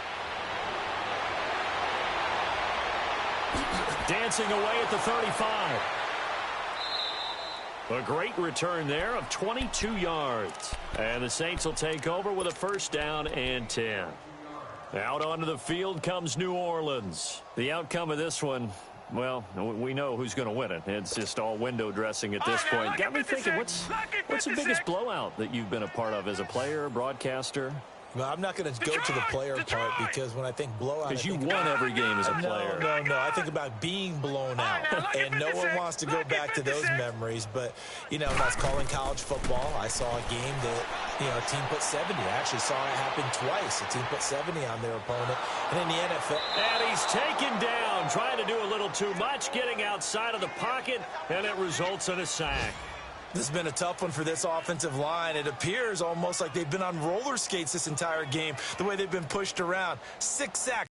Dancing away at the 35. A great return there of 22 yards. And the Saints will take over with a 1st down and 10. Out onto the field comes New Orleans. The outcome of this one, well, we know who's going to win it. It's just all window dressing at this point. Got me thinking, what's the biggest blowout that you've been a part of as a player, broadcaster? Well, I'm not going to go to the player part because when I think blowout... Because you won every game as a player. No. I think about being blown out. And no one wants to go back to those memories. But, you know, when I was calling college football, I saw a game that, you know, a team put 70. I actually saw it happen twice. A team put 70 on their opponent. And in the NFL... And he's taken down, trying to do a little too much, getting outside of the pocket, and it results in a sack. This has been a tough one for this offensive line. It appears almost like they've been on roller skates this entire game, the way they've been pushed around. 6 sacks.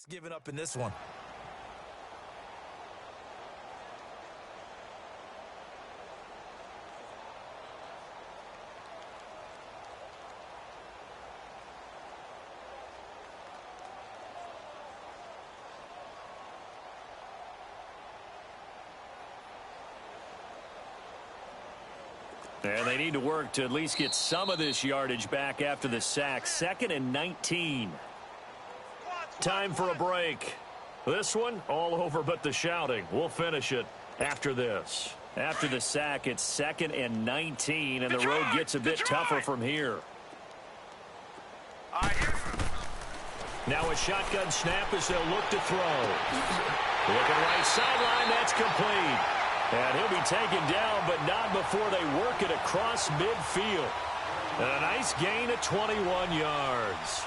Given up in this one. And they need to work to at least get some of this yardage back after the sack. 2nd and 19. Time for a break. This one, all over but the shouting. We'll finish it after this. After the sack, it's 2nd and 19, and the road gets a bit tougher from here. Now a shotgun snap as they'll look to throw. Looking right sideline, that's complete. And he'll be taken down, but not before they work it across midfield. And a nice gain of 21 yards.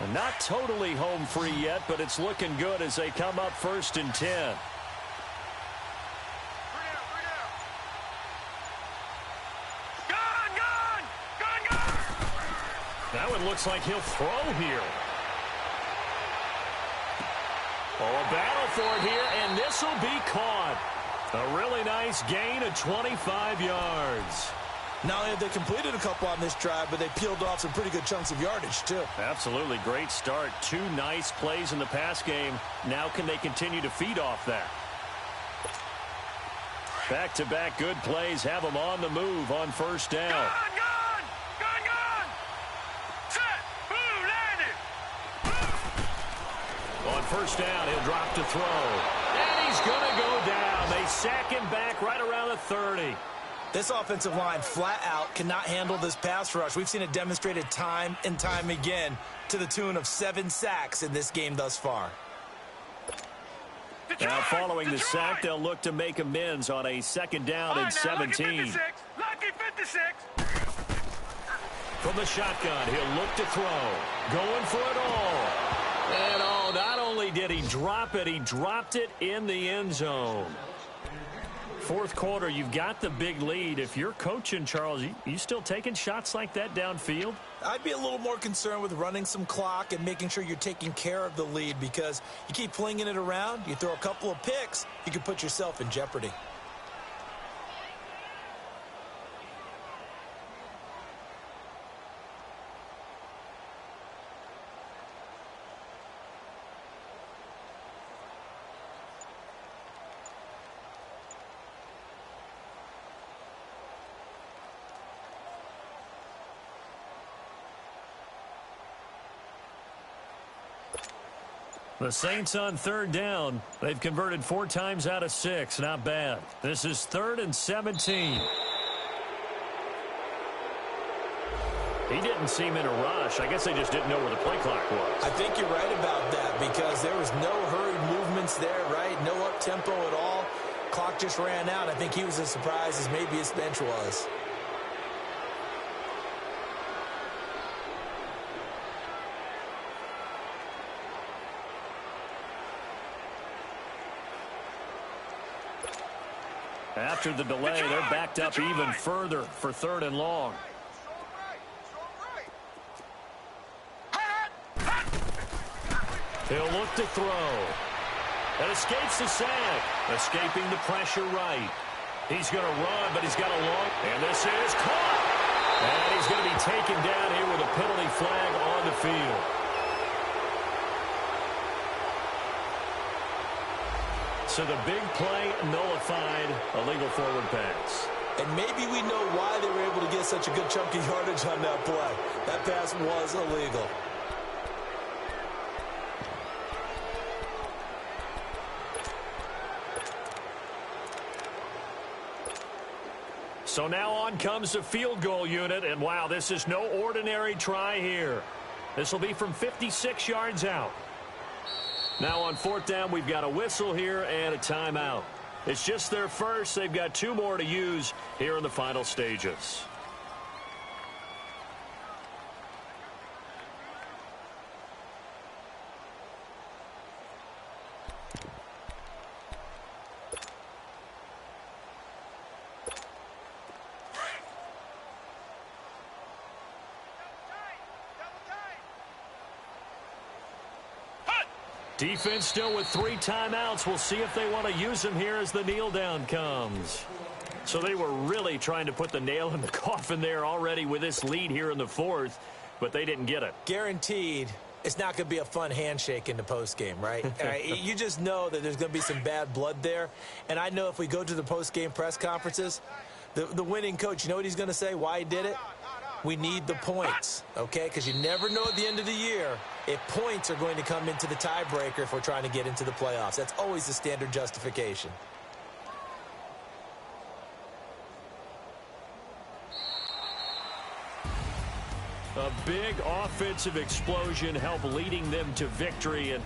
And not totally home free yet, but it's looking good as they come up 1st and 10. That one looks like he'll throw here. Oh, a battle for it here, and this will be caught. A really nice gain of 25 yards. Not only have they completed a couple on this drive, but they peeled off some pretty good chunks of yardage, too. Absolutely. Great start. 2 nice plays in the pass game. Now can they continue to feed off that? Back-to-back good plays have them on the move on 1st down. On 1st down, he'll drop to throw. And he's going to go down. They sack him back right around the 30. This offensive line flat out cannot handle this pass rush. We've seen it demonstrated time and time again to the tune of 7 sacks in this game thus far. Now following the sack, they'll look to make amends on a 2nd down and 17. Lucky 56. From the shotgun, he'll look to throw. Going for it all. And oh, not only did he drop it, he dropped it in the end zone. 4th quarter, you've got the big lead. If you're coaching, Charles, you still taking shots like that downfield? I'd be a little more concerned with running some clock and making sure you're taking care of the lead, because you keep flinging it around, you throw a couple of picks, you can put yourself in jeopardy. The Saints on 3rd down. They've converted 4 times out of 6. Not bad. This is 3rd and 17. He didn't seem in a rush. I guess they just didn't know where the play clock was. I think you're right about that, because there was no hurried movements there, right? No up-tempo at all. Clock just ran out. I think he was as surprised as maybe his bench was. After the delay, they're backed up even further for 3rd and long. He'll look to throw. And escapes the sack. Escaping the pressure right. He's going to run, but he's got a long... And this is caught. And he's going to be taken down here with a penalty flag on the field. So the big play nullified, a legal forward pass. And maybe we know why they were able to get such a good chunk of yardage on that play. That pass was illegal. So now on comes the field goal unit, and wow, this is no ordinary try here. This will be from 56 yards out. Now on 4th down, we've got a whistle here and a timeout. It's just their first. They've got 2 more to use here in the final stages. Defense still with 3 timeouts. We'll see if they want to use them here as the kneel down comes. So they were really trying to put the nail in the coffin there already with this lead here in the 4th, but they didn't get it. Guaranteed it's not going to be a fun handshake in the postgame, right? You just know that there's going to be some bad blood there. And I know if we go to the postgame press conferences, the winning coach, you know what he's going to say, why he did it? We need the points, okay? Because you never know at the end of the year if points are going to come into the tiebreaker if we're trying to get into the playoffs. That's always the standard justification. A big offensive explosion helped leading them to victory. And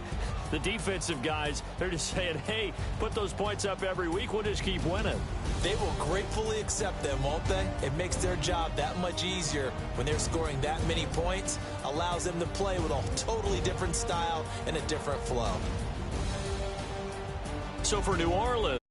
the defensive guys, they're just saying, hey, put those points up every week. We'll just keep winning. They will gratefully accept them, won't they? It makes their job that much easier when they're scoring that many points. Allows them to play with a totally different style and a different flow. So for New Orleans,